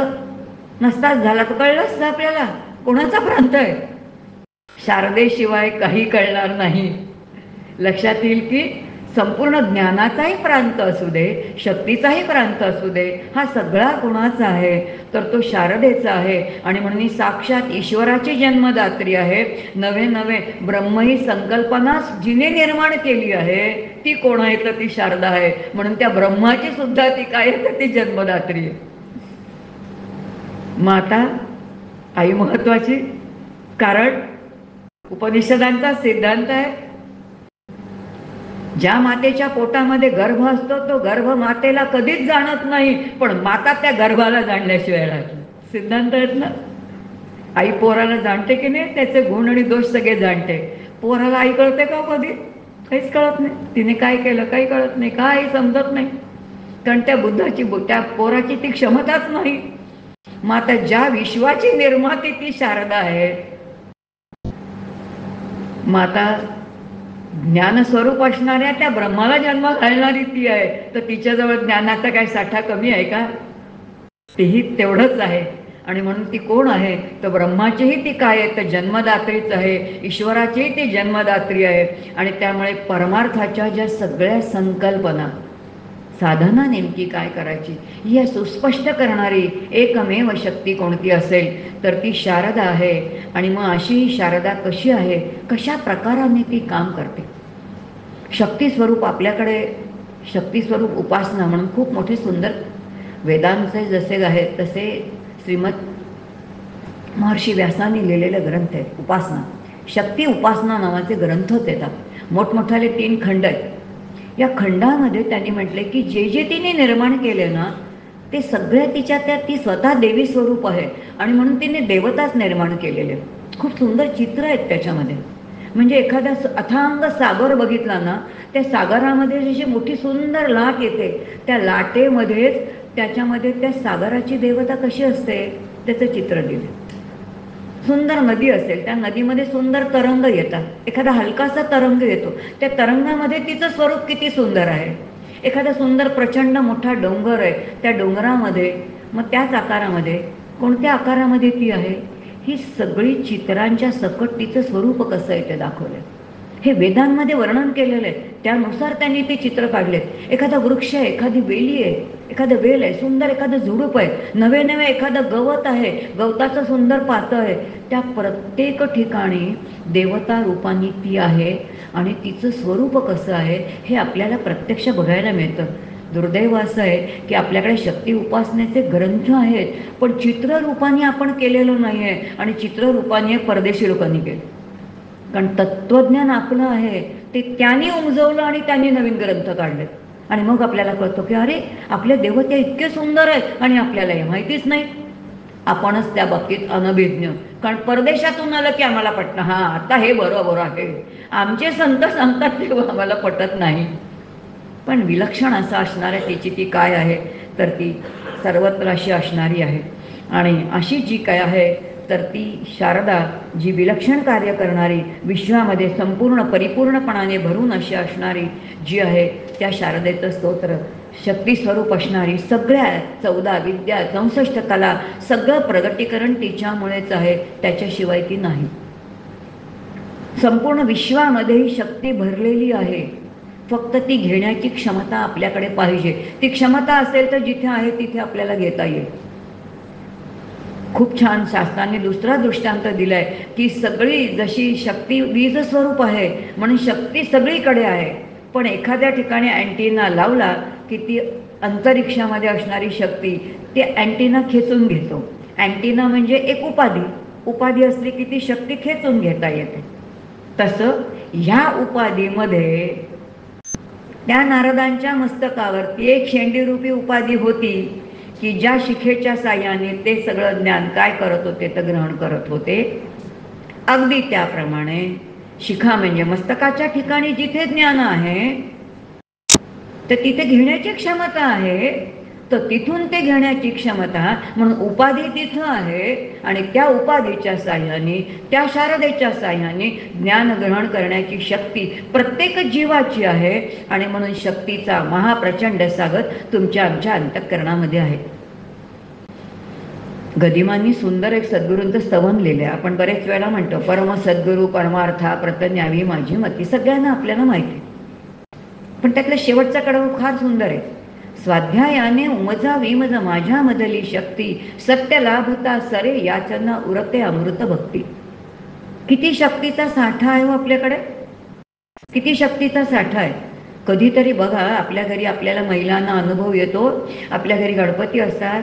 नसताच झाला तर कळलं असतं आपल्याला कोणाचा प्रांत आहे. शारदेशिवाय काही कळणार नाही. लक्षात येईल की संपूर्ण ज्ञानाचाही प्रांत असू दे, शक्तीचाही प्रांत असू दे, हा सगळा कोणाचा आहे तर तो शारदेचा आहे. आणि म्हणून साक्षात ईश्वराची जन्मदात्री आहे. नवे नवे ब्रह्म ही संकल्पना जिने निर्माण केली आहे ती कोण आहे तर ती शारदा आहे. म्हणून त्या ब्रह्माची सुद्धा ती काय आहे तर ती जन्मदात्री आहे. माता आई महत्वाची, कारण उपनिषदांचा सिद्धांत आहे ज्या मातेच्या पोटामध्ये गर्भ असतो तो गर्भ मातेला कधीच जाणत नाही, पण माता त्या गर्भाला जाणल्याशिवाय राहत. सिद्धांत आहेत ना. आई पोराला जाणते की नाही, त्याचे गुण आणि दोष सगळे जाणते. पोराला आई कळते का कधी, काहीच कळत नाही. तिने काय केलं काही कळत नाही, काही समजत नाही, कारण त्या पोराची ती क्षमताच नाही. माता ज्या विश्वाची निर्माती ती शारदा आहे. माता ज्ञानस्वरूप असणाऱ्या त्या ब्रह्माला जन्म घालणारी ती आहे, तर तिच्याजवळ ज्ञानाचा काय साठा कमी आहे का, तेही तेवढंच आहे. आणि म्हणून ती कोण आहे? तर ब्रह्माचीही ती काय आहे? तर जन्मदात्रीच आहे, ईश्वराचीही ती जन्मदात्री आहे. आणि त्यामुळे परमार्थाच्या ज्या सगळ्या संकल्पना, साधना नेमकी काय करायची ही सुस्पष्ट करणारी एकमेव शक्ती कोणती असेल तर ती शारदा आहे. आणि मग अशी शारदा कशी आहे, कशा प्रकाराने ती काम करते? शक्ती स्वरूप आपल्याकडे शक्ती स्वरूप उपासना म्हणून खूप मोठे सुंदर वेदांचे जसे आहेत तसे श्रीमद महर्षी व्यासांनी लिहिलेले ग्रंथ आहेत. उपासना, शक्ती उपासना नावाचे ग्रंथच येतात. मोठमोठाले 3 खंड आहेत. या खंडामध्ये त्यांनी म्हटले की जे जे तिने निर्माण केले ना ते सगळ्या तिच्या ती स्वतः देवी स्वरूप आहे आणि म्हणून तिने देवताच निर्माण केलेले. खूप सुंदर चित्र आहेत त्याच्यामध्ये. म्हणजे एखादा अथांग सागर बघितला ना, त्या सागरामध्ये जशी मोठी सुंदर लाट येते, त्या लाटेमध्येच त्याच्यामध्ये त्या सागराची देवता कशी असते त्याचं चित्र दिलं. सुंदर नदी असेल, त्या नदीमध्ये सुंदर तरंग येतात. एखादा हलकासा तरंग येतो, त्या तरंगामध्ये तिचं स्वरूप किती सुंदर आहे. एखादा सुंदर प्रचंड मोठा डोंगर आहे, त्या डोंगरामध्ये मग त्याच आकारामध्ये कोणत्या आकारामध्ये ती आहे, ही सगळी चित्रांच्या सकट तिचं स्वरूप कसं आहे ते दाखवलं. हे वेदांमध्ये वर्णन केलेलं आहे. त्यानुसार त्यांनी ते चित्र काढलेत. एखादा वृक्ष आहे, एखादी वेली आहे, एखादं वेल आहे, सुंदर एखादं झुडूप आहे, नवे नवे एखादं गवत आहे, गवताचं सुंदर पातं आहे. त्या प्रत्येक ठिकाणी देवता रूपाने ती आहे आणि तिचं स्वरूप कसं आहे हे आपल्याला प्रत्यक्ष बघायला मिळतं. दुर्दैव असं आहे की आपल्याकडे शक्ती उपासनेचे ग्रंथ आहेत, पण चित्ररूपाने आपण केलेलं नाही आहे. आणि चित्ररूपाने परदेशी लोकांनी केलं. कारण तत्त्वज्ञान आपलं आहे ते त्यांनी उमजवलं आणि त्यांनी नवीन ग्रंथ काढलेत. आणि मग आपल्याला कळतं की अरे आपल्या देवता इतके सुंदर आहेत आणि आपल्याला हे माहितीच नाही. आपणच त्या बाबतीत अनभिज्ञ. कारण परदेशातून आलं की आम्हाला पटणं, हां आता हे बरोबर आहे, आमचे संत सांगतात ते आम्हाला पटत नाही. पण विलक्षण असं असणाऱ्या तिची ती काय आहे तर ती सर्वत्र अशी असणारी आहे. आणि अशी जी काय आहे तर ती शारदा जी विलक्षण कार्य करणारी, विश्वामध्ये संपूर्ण परिपूर्णपणाने भरून अशी असणारी जी आहे त्या शारदेचं स्तोत्र, शक्ती स्वरूप असणारी, सगळ्या 14 विद्या 64 कला सगळं प्रगटीकरण तिच्यामुळेच आहे, त्याच्याशिवाय ती नाही. संपूर्ण विश्वामध्ये ही शक्ती भरलेली आहे. फक्त ती घेण्याची क्षमता आपल्याकडे पाहिजे. ती क्षमता असेल तर जिथे आहे तिथे आपल्याला घेता येईल. खूप छान शास्त्रांनी दुसरा दृष्टांत दिलाय की सगळी जशी शक्ती वीज स्वरूप आहे म्हणून शक्ती सगळीकडे आहे, पण एखाद्या ठिकाणी अँटिना लावला की ती अंतरिक्षामध्ये असणारी शक्ती ते अँटिना खेचून घेतो. अँटिना म्हणजे एक उपाधी असली की ती शक्ती खेचून घेता येते. तसं ह्या उपाधीमध्ये त्या नारदांच्या मस्तकावरती एक शेंडीरूपी उपाधी होती की ज्या शिखेच्या साह्याने ते सगळं ज्ञान काय करत होते तर ग्रहण करत होते. अगदी त्याप्रमाणे शिखा म्हणजे मस्तकाच्या ठिकाणी जिथे ज्ञान आहे तर तिथे घेण्याची क्षमता आहे, तर तिथून ते घेण्याची क्षमता म्हणून उपाधी तिथं आहे. आणि त्या उपाधीच्या साह्याने, त्या शारदेच्या साह्याने ज्ञान ग्रहण करण्याची शक्ती प्रत्येक जीवाची आहे. आणि म्हणून शक्तीचा महाप्रचंड सागर तुमच्या आमच्या अंतःकरणामध्ये आहे. गदिमांनी सुंदर एक सद्गुरूंचं स्तवन लिहिलं आहे. आपण बरेच वेळा म्हणतो परम सद्गुरू परमार्था प्रतन्यावी माझी मती, सगळ्यांना आपल्याला माहिती, पण त्यातलं शेवटचा कडवं फार सुंदर आहे. स्वाध्यायाने उमजा विमज माझ्या मधली शक्ती, सत्य लाभता सरे याचना उरते अमृत भक्ती. किती शक्तीचा साठा आहे हो आपल्याकडे, किती शक्तीचा साठा आहे. कधीतरी बघा आपल्या घरी आपल्याला महिलांना अनुभव येतो. आपल्या घरी गणपती असतात,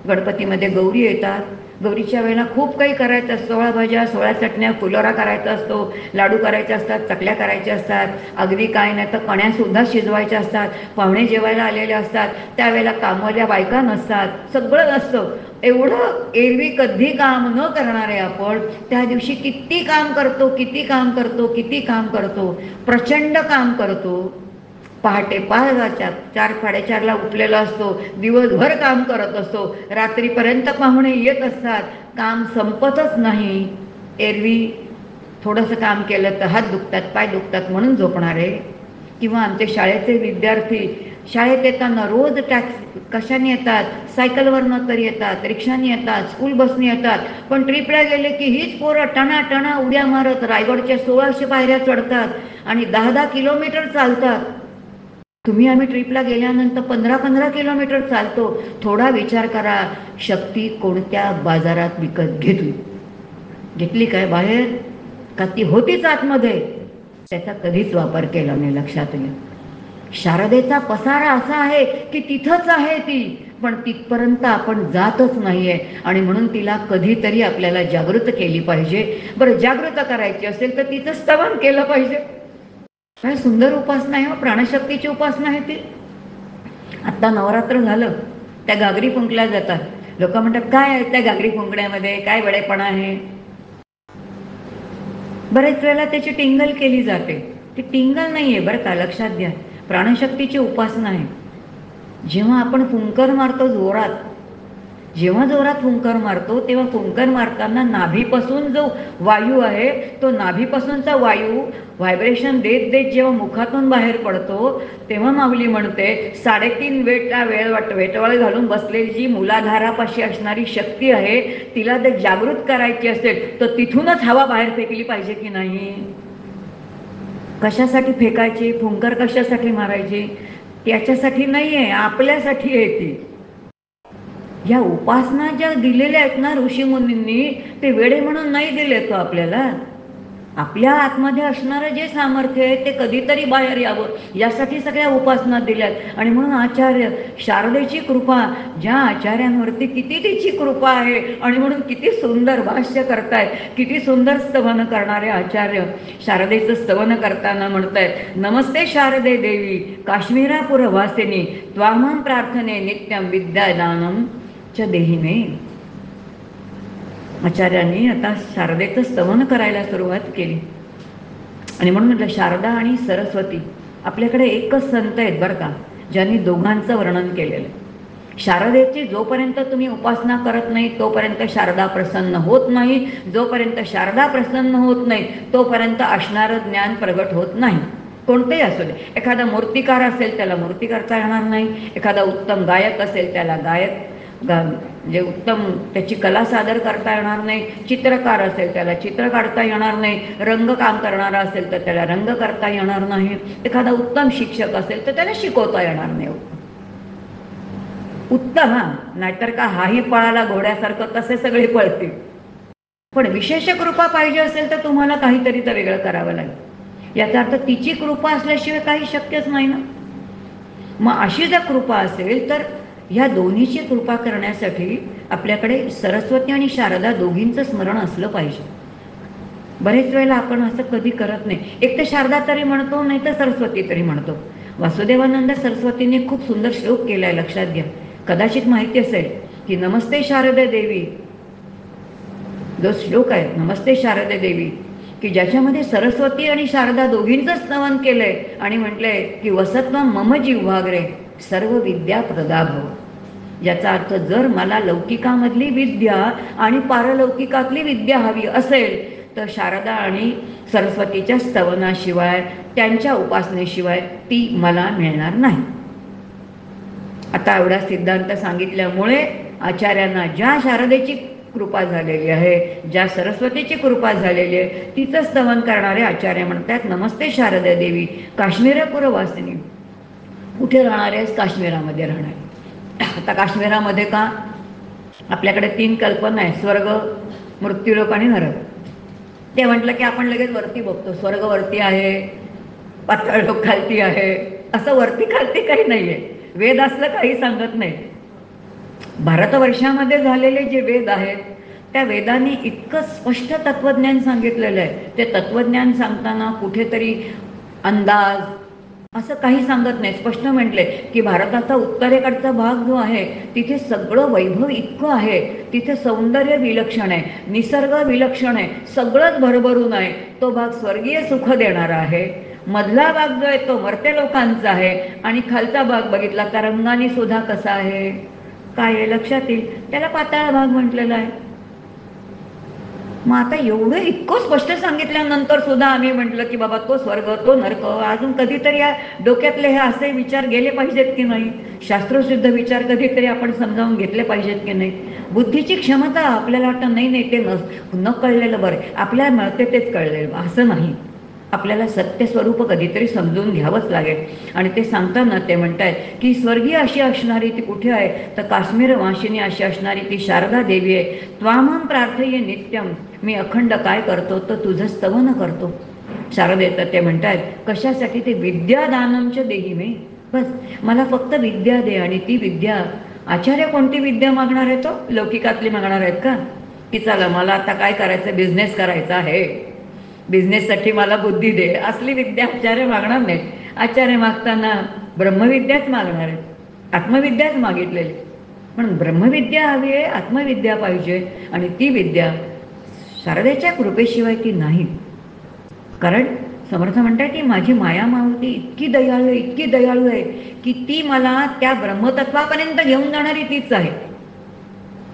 गणपतीमध्ये गौरी येतात. गौरीच्या वेळेला खूप काही करायचं असतं. 16 भाज्या 16 चटण्या फुलोरा करायचा असतो, लाडू करायचे असतात, चकल्या करायच्या असतात, अगदी काय नाही तर कण्यासुद्धा शिजवायच्या असतात. पाहुणे जेवायला आलेले असतात, त्यावेळेला कामवाल्या बायका नसतात, सगळं असतं. एवढं एरवी कधी काम न करणारे आपण त्या दिवशी किती काम करतो, किती काम करतो, किती काम करतो, प्रचंड काम करतो. पहाटे 4 4:45ला उठलेला असतो, दिवसभर काम करत असतो, रात्रीपर्यंत पाहुणे येत असतात, काम संपतच नाही. एरवी थोडंसं काम केलं तर हात दुखतात, पाय दुखतात म्हणून झोपणारे, किंवा आमचे शाळेचे विद्यार्थी शाळेत येताना रोज टॅक्सी कशाने येतात, सायकलवरनं तरी येतात, रिक्षाने येतात, स्कूल बसने येतात, पण ट्रिपला गेले की हीच पोरं टणा उड्या मारत रायगडच्या 1600 पायऱ्या चढतात आणि 10-10 किलोमीटर चालतात. तुम्ही आम्ही ट्रिपला गेल्यानंतर 15-15 किलोमीटर चालतो. थोडा विचार करा, शक्ती कोणत्या बाजारात विकत घेतली काय बाहेर, का ती होतीच आतमध्ये, त्याचा कधीच वापर केला नाही. लक्षात घ्या, शारदेचा पसारा असा आहे की तिथंच आहे ती, पण तिथपर्यंत आपण जातच नाहीये आणि म्हणून तिला कधीतरी आपल्याला जागृत केली पाहिजे. बरं, जागृत करायची असेल तर तिचं स्तवन केलं पाहिजे. काय सुंदर उपासना आहे, प्राणशक्तीची उपासना आहे ती. आता नवरात्र झालं, त्या गागरी फुंकल्या जातात. लोक म्हणतात काय आहे त्या गागरी फुंकण्यामध्ये, काय वेडेपणा आहे. बरेच वेळेला त्याची टिंगल केली जाते. ती टिंगल नाहीये बरं का, लक्षात घ्या. प्राणशक्तीची उपासना आहे. जेव्हा आपण फुंकर मारतो जोरात, जेव्हा जोरात फुंकर मारतो तेव्हा फुंकर मारताना नाभीपासून जो वायू आहे तो नाभीपासूनचा वायू व्हायब्रेशन देत देत जेव्हा मुखातून बाहेर पडतो तेव्हा माऊली म्हणते 3.5 वेटवळ घालून बसलेली जी मूलाधारापाशी असणारी शक्ती आहे तिला जर जागृत करायची असेल तर तिथूनच हवा बाहेर फेकली पाहिजे की नाही. कशासाठी फेकायची फुंकर, कशासाठी मारायची, त्याच्यासाठी नाही आहे, आपल्यासाठी आहे ती. या उपासना ज्या दिलेल्या आहेत ना ऋषीमुनींनी, ते वेडे म्हणून नाही दिले तो आपल्याला. आपल्या आतमध्ये असणारं जे सामर्थ्य आहे ते कधीतरी बाहेर यावं यासाठी सगळ्या उपासना दिल्यात. आणि म्हणून आचार्य शारदेची कृपा, ज्या आचार्यांवरती किती तिची कृपा आहे आणि म्हणून किती सुंदर भाष्य करतायत, किती सुंदर स्तवन करणारे आचार्य शारदेचं स्तवन करताना म्हणतायत, नमस्ते शारदे देवी काश्मीरापुर वासिनी त्वामां प्रार्थने नित्यं विद्यादानं च देहिमे. आचार्यांनी आता शारदेचं स्तवन करायला सुरुवात केली. आणि म्हणून म्हटलं शारदा आणि सरस्वती, आपल्याकडे एकच संत आहेत बरं का ज्यांनी दोघांचं वर्णन केलेलं. शारदेची जोपर्यंत तुम्ही उपासना करत नाही तोपर्यंत शारदा प्रसन्न होत नाही, जोपर्यंत शारदा प्रसन्न होत नाही तोपर्यंत असणारं ज्ञान प्रगट होत नाही. कोणतेही असू दे, एखादा मूर्तिकार असेल त्याला मूर्ती करता येणार नाही, एखादा उत्तम गायक असेल त्याला म्हणजे उत्तम त्याची कला सादर करता येणार नाही, चित्रकार असेल त्याला चित्र काढता येणार नाही, रंगकाम करणारा असेल तर त्याला रंग करता येणार नाही, एखादा उत्तम शिक्षक असेल तर त्याला शिकवता येणार नाही. उत्तम नाहीतर का हाही पळाला घोड्यासारखं तसे सगळे पळतील. पण विशेष कृपा पाहिजे असेल तर तुम्हाला काहीतरी तर वेगळं करावं लागेल. याचा अर्थ तिची कृपा असल्याशिवाय काही शक्यच नाही ना. मग अशी जर कृपा असेल तर ह्या दोन्हीची कृपा करण्यासाठी आपल्याकडे सरस्वती आणि शारदा दोघींचं स्मरण असलं पाहिजे. बरेच वेळेला आपण असं कधी करत नाही. एक तर शारदा तरी म्हणतो, नाही तर सरस्वती तरी म्हणतो. वासुदेवानंद सरस्वतीने खूप सुंदर श्लोक केलाय, लक्षात घ्या. कदाचित माहिती असेल की नमस्ते शारदे देवी, जो श्लोक आहे नमस्ते शारदे देवी, की ज्याच्यामध्ये सरस्वती आणि शारदा दोघींचं स्तवन केलंय आणि म्हटलंय की वसत्वं मम जिह्वाग्रे सर्व विद्या प्रदा भव. याचा अर्थ जर मला लौकिकामधली विद्या आणि पारलौकिकातली विद्या हवी असेल तर शारदा आणि सरस्वतीच्या स्तवनाशिवाय, त्यांच्या उपासनेशिवाय ती मला मिळणार नाही. आता एवढा सिद्धांत सांगितल्यामुळे आचार्यांना ज्या शारदेची कृपा झालेली आहे, ज्या सरस्वतीची कृपा झालेली आहे, तिचं स्तवन करणारे आचार्य म्हणतात नमस्ते शारदा देवी काश्मीरपुर वासिनी. कुठे राहणार आहेस? काश्मीरामध्ये राहणार. आता काश्मीरामध्ये का? आपल्याकडे 3 कल्पना आहे, स्वर्ग, मृत्यूलोक आणि नरक. ते म्हटलं की आपण लगेच वरती बघतो, स्वर्ग वरती आहे, पाताळ लोक खालती आहे. असं वरती खालती काही नाहीये. वेद असलं काही सांगत नाही. भारतवर्षामध्ये झालेले जे वेद आहेत त्या वेदांनी इतकं स्पष्ट तत्वज्ञान सांगितलेलं आहे. ते तत्वज्ञान सांगताना कुठेतरी अंदाज असं काही सांगत नाही. स्पष्ट म्हटले की भारताचा उत्तरेकडचा भाग जो आहे तिथे सगळं वैभव इतकं आहे, तिथे सौंदर्य विलक्षण आहे, निसर्ग विलक्षण आहे, सगळंच भरभरून आहे. तो भाग स्वर्गीय सुख देणारा आहे. मधला भाग जो आहे तो मर्त्य लोकांचा आहे आणि खालचा भाग बघितला तर रंगाने सुद्धा कसा आहे, काय आहे लक्षात येईल, त्याला पाताळ भाग म्हटलेला आहे. मग आता एवढं इतकं स्पष्ट सांगितल्यानंतर सुद्धा आम्ही म्हटलं की बाबा तो स्वर्ग तो नरक, अजून कधीतरी या डोक्यातले हे असे विचार गेले पाहिजेत की नाही, शास्त्रशुद्ध विचार कधीतरी आपण समजावून घेतले पाहिजेत की नाही. बुद्धीची क्षमता आपल्याला वाटतं नाही नाही ते न कळलेलं बरं, आपल्याला मिळते तेच कळलेलं असं नाही. आपल्याला सत्य स्वरूप कधीतरी समजून घ्यावंच लागेल. आणि ते सांगताना ते म्हणतायत की स्वर्गीय अशी असणारी ती कुठे आहे, तर काश्मीर वासिनी अशी असणारी ती शारदा देवी आहे. त्वामं प्रार्थये नित्यम, मी अखंड काय करतो तर तुझं स्तवन करतो. शारदेचं ते म्हणतायत कशासाठी, ते विद्यादानमच्या देही मे, बस मला फक्त विद्या दे. आणि ती विद्या, आचार्य कोणती विद्या मागणार आहे, तो लौकिकातली मागणार आहेत का, की चला मला आता काय करायचं, बिझनेस करायचा आहे, बिझनेससाठी मला बुद्धी दे, असली विद्या आचार्य मागणार नाहीत. आचार्य मागताना ब्रह्मविद्याच मागणार आहेत, आत्मविद्याच मागितलेली. म्हणून ब्रह्मविद्या हवी आहे, आत्मविद्या पाहिजे. आणि ती विद्या शारदेच्या कृपेशिवाय ती नाही. कारण समर्थ म्हणतात की माझी माया मावती इतकी दयाळू आहे, इतकी दयाळू आहे की ती मला त्या ब्रह्मतत्वापर्यंत घेऊन जाणारी तीच आहे.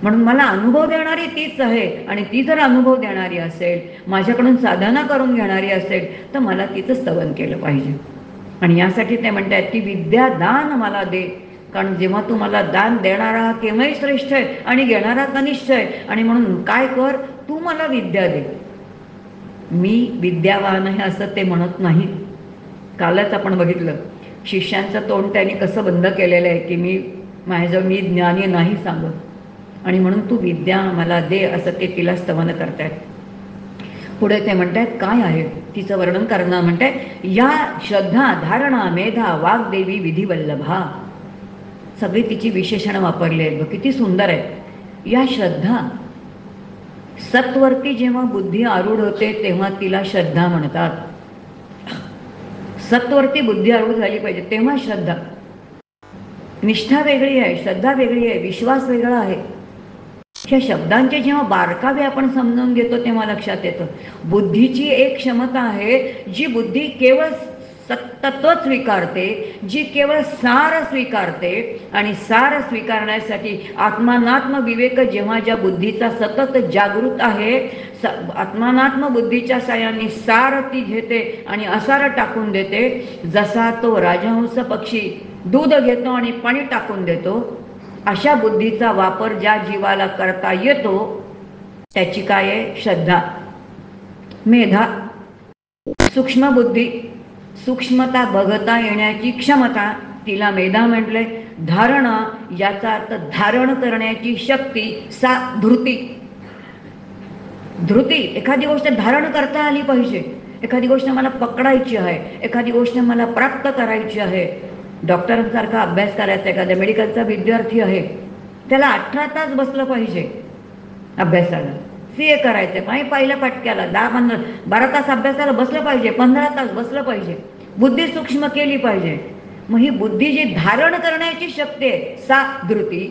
म्हणून मला अनुभव देणारी तीच आहे. आणि ती जर अनुभव देणारी असेल, माझ्याकडून साधना करून घेणारी असेल, तर मला तिचं स्तवन केलं पाहिजे. आणि यासाठी ते म्हणतात की विद्यादान मला दे. कारण जेव्हा तू मला दान देणारा केव्हाही श्रेष्ठ आहे आणि घेणारा कनिष्ठ आहे. आणि म्हणून काय कर, तू मला विद्या दे. मी विद्यावान आहे असं ते म्हणत नाहीत. कालच आपण बघितलं शिष्यांचं तोंड त्यांनी कसं बंद केलेलं आहे की माझ्याजवळ मी ज्ञानी नाही सांगत, आणि म्हणून तू विद्या मला दे असं ते तिला स्तवन करतायत. पुढे ते म्हणतात काय आहे तिचं वर्णन करणं, म्हणतात या श्रद्धा धारणा मेधा वाग्देवी विधिवल्लभा. सगळी तिची विशेषणं वापरली आहेत, किती सुंदर आहे. या श्रद्धा, सत्वरती जेव्हा बुद्धी आरूढ होते तेव्हा तिला श्रद्धा म्हणतात. सत्वरती बुद्धी आरूढ झाली पाहिजे तेव्हा श्रद्धा. निष्ठा वेगळी आहे, श्रद्धा वेगळी आहे, विश्वास वेगळा आहे. ह्या शब्दांचे जेव्हा बारकावे आपण समजून घेतो तेव्हा लक्षात येतं बुद्धीची एक क्षमता आहे जी बुद्धी केवळ तत्व स्वीकारते, जी केवळ सार स्वीकारते. आणि सार स्वीकारण्यासाठी आत्मानात्म विवेक जेव्हा ज्या बुद्धीचा सतत जागृत आहे, आत्मानात्म बुद्धीच्या साहाय्याने सार ती घेते आणि असार टाकून देते. जसा तो राजहंस पक्षी दूध घेतो आणि पाणी टाकून देतो, अशा बुद्धीचा वापर ज्या जीवाला करता येतो त्याची काय आहे, श्रद्धा. मेधा, सूक्ष्म बुद्धी, सूक्ष्मता बघता येण्याची क्षमता, तिला मेधा म्हटले. धारणा, याचा अर्थ धारण करण्याची शक्ती, सा धृती. धृती, एखादी गोष्ट धारण करता आली पाहिजे. एखादी गोष्ट मला पकडायची आहे, एखादी गोष्ट मला प्राप्त करायची आहे. डॉक्टरांसारखा अभ्यास करायचा, एखाद्या मेडिकलचा विद्यार्थी आहे, त्याला 18 तास बसलं पाहिजे अभ्यासाला. CA करायचं आहे, पहिल्या पटक्याला 10-12 तास अभ्यासाला बसलं पाहिजे, 15 तास बसलं पाहिजे. बुद्धी सूक्ष्म केली पाहिजे. मग ही बुद्धी जी धारण करण्याची शक्ती आहे, सा धृती.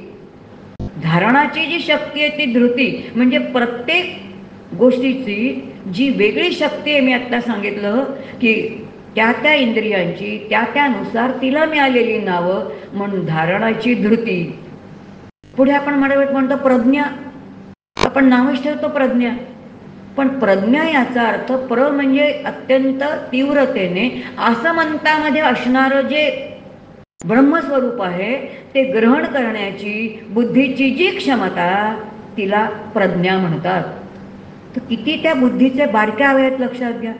धारणाची जी शक्ती आहे ती धृती. म्हणजे प्रत्येक गोष्टीची जी वेगळी शक्ती आहे, मी आत्ता सांगितलं की त्या त्या इंद्रियांची त्या त्यानुसार तिला मिळालेली नावं, म्हणून धारणाची धृती. पुढे आपण म्हणतो प्रज्ञा. आपण नावच ठेवतो प्रज्ञा, पण प्रज्ञा याचा अर्थ प्र म्हणजे अत्यंत तीव्रतेने आसमंतामध्ये असणारं जे ब्रह्मस्वरूप आहे ते ग्रहण करण्याची बुद्धीची जी क्षमता, तिला प्रज्ञा म्हणतात. तर किती त्या बुद्धीचे बारकावे आहेत लक्षात घ्या.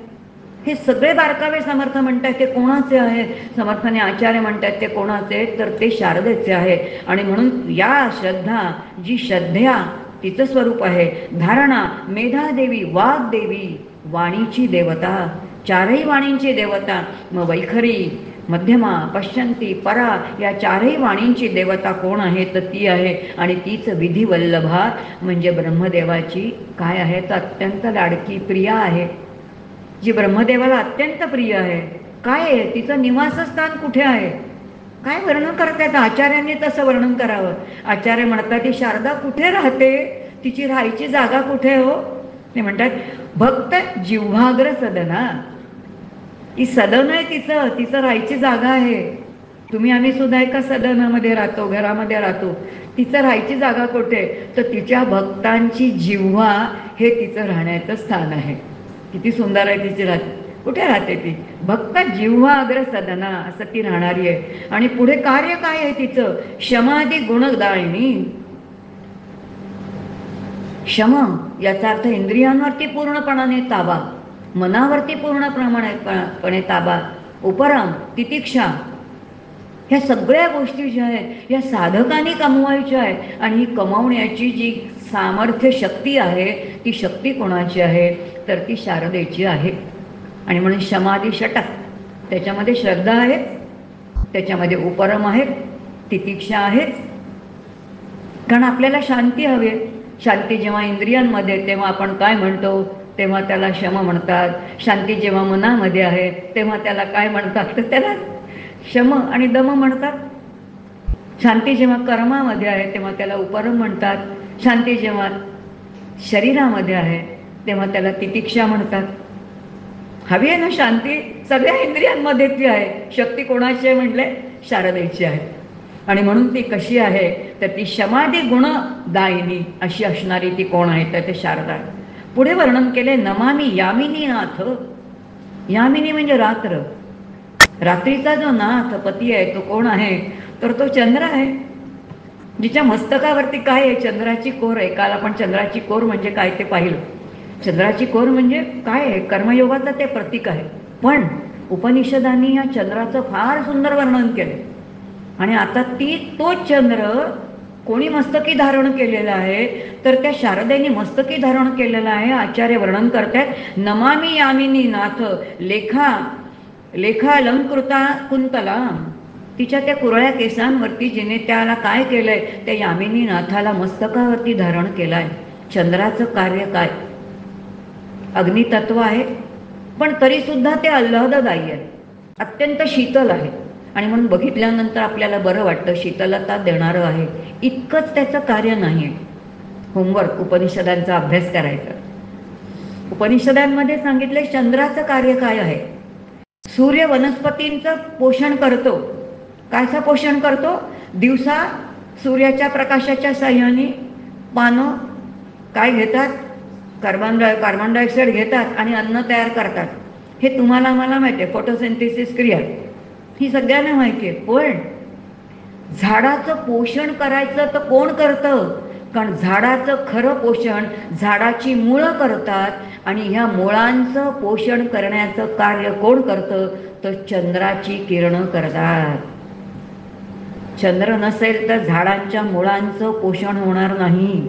हे सगळे बारकावे समर्थ म्हणतात ते कोणाचे आहे, समर्थाने आचार्य म्हणतात ते कोणाचे, तर ते शारदेचे आहे. आणि म्हणून या श्रद्धा, जी श्रद्धा तिचं स्वरूप आहे. धारणा, मेधादेवी, वाग्देवी, वाणीची देवता, चारही वाणींची देवता. मग वैखरी, मध्यमा, पश्चंती, परा या चारही वाणींची देवता कोण आहे, तर ती आहे. आणि तीच विधिवल्लभा म्हणजे ब्रह्मदेवाची काय आहे, तर अत्यंत लाडकी प्रिया आहे, जी ब्रह्मदेवाला अत्यंत प्रिय आहे. काय आहे तिचं निवासस्थान कुठे आहे, काय वर्णन करतात आचार्यांनी, तसं वर्णन करावं. आचार्य म्हणतात ती शारदा कुठे राहते, तिची राहायची जागा कुठे हो. ते म्हणतात भक्त जिव्हाग्र सदना. ही सदन आहे तिचं राहायची जागा आहे. तुम्ही आम्ही सुद्धा एका सदनामध्ये राहतो, घरामध्ये राहतो. तिचं राहायची जागा कुठे? तर तिच्या भक्तांची जिव्हा हे तिचं राहण्याचं स्थान आहे. किती सुंदर आहे तिची कुठे राहते ती? भक्त जिव्हा अग्र सदना असं ती राहणारी आहे. आणि पुढे कार्य काय आहे तिचं? क्षमादी गुणदायिनी. क्षम याचा अर्थ इंद्रियांवरती पूर्णपणाने ताबा, मनावरती पूर्णपणे ताबा. उपराम तितिक्षा, ह्या सगळ्या गोष्टी ज्या आहेत या साधकांनी कमवायच्या आहेत. आणि ही कमावण्याची जी सामर्थ्य शक्ती आहे ती शक्ती कोणाची आहे? तर ती शारदेची आहे. आणि म्हणून क्षमादी षटक, त्याच्यामध्ये श्रद्धा आहे, त्याच्यामध्ये उपरम आहे, तितिक्षा आहे. कारण आपल्याला शांती हवी. शांती जेव्हा इंद्रियांमध्ये तेव्हा आपण काय म्हणतो? तेव्हा त्याला क्षम म्हणतात. शांती जेव्हा मनामध्ये आहे तेव्हा त्याला काय म्हणतात? तर त्याला क्षम आणि दम म्हणतात. शांती जेव्हा कर्मामध्ये आहे तेव्हा त्याला उपरम म्हणतात. शांती जेव्हा शरीरामध्ये आहे तेव्हा त्याला तितिक्षा म्हणतात. हवी आहे ना शांती? सगळ्या इंद्रियांमध्ये ती आहे. शक्ती कोणाची आहे म्हटले? शारदेची आहे. आणि म्हणून ती कशी आहे? तर ती क्षमादी गुणदायिनी अशी असणारी ती कोण आहे? तर ते शारदा. पुढे वर्णन केले नमामी यामिनी नाथ. यामिनी म्हणजे रात्र. रात्रीचा जो नाथ पती आहे तो कोण आहे? तर तो चंद्र आहे. जिच्या मस्तकावरती काय आहे? चंद्राची कोर आहे. काल आपण चंद्राची कोर म्हणजे काय ते पाहिलं. चंद्राची कोर म्हणजे काय आहे? कर्मयोगाचं ते प्रतीक आहे. पण उपनिषदांनी या चंद्राचं फार सुंदर वर्णन केलं. आणि आता तोच चंद्र कोणी मस्तकी धारण केलेला आहे? तर त्या शारदेने मस्तकी धारण केलेला आहे. आचार्य वर्णन करतात नमामी यामिनी नाथ लेखालंकृता कुंतला. तिच्या त्या कुरळ्या केसांवरती जिने त्याला काय केलंय? त्या यामिनी नाथाला मस्तकावरती धारण केलाय. चंद्राचं कार्य काय? अग्नितत्व आहे, पण तरी सुद्धा ते आल्हाददायी आहे, अत्यंत शीतल आहे. आणि म्हणून बघितल्यानंतर आपल्याला बरं वाटतं, शीतलता देणारं आहे. इतकंच त्याचं कार्य नाही आहे. होमवर्क उपनिषदांचा अभ्यास करायचा. उपनिषदांमध्ये सांगितले चंद्राचं कार्य काय आहे? सूर्य वनस्पतींचं पोषण करतो. कायचं पोषण करतो? दिवसा सूर्याच्या प्रकाशाच्या साह्याने पानं काय घेतात? कार्बन डायऑक्साईड घेतात आणि अन्न तयार करतात. हे तुम्हाला मला माहिती आहे. फोटोसिंथेसिस क्रिया ही सगळ्यांना माहिती आहे. पण झाडाचं पोषण करायचं तर कोण करतं? कारण झाडाचं खरं पोषण झाडाची मुळं करतात. आणि ह्या मुळांचं पोषण करण्याचं कार्य कोण करतं? तर चंद्राची किरणं करतात. चंद्र नसेल तर झाडांच्या मुळांचं पोषण होणार नाही.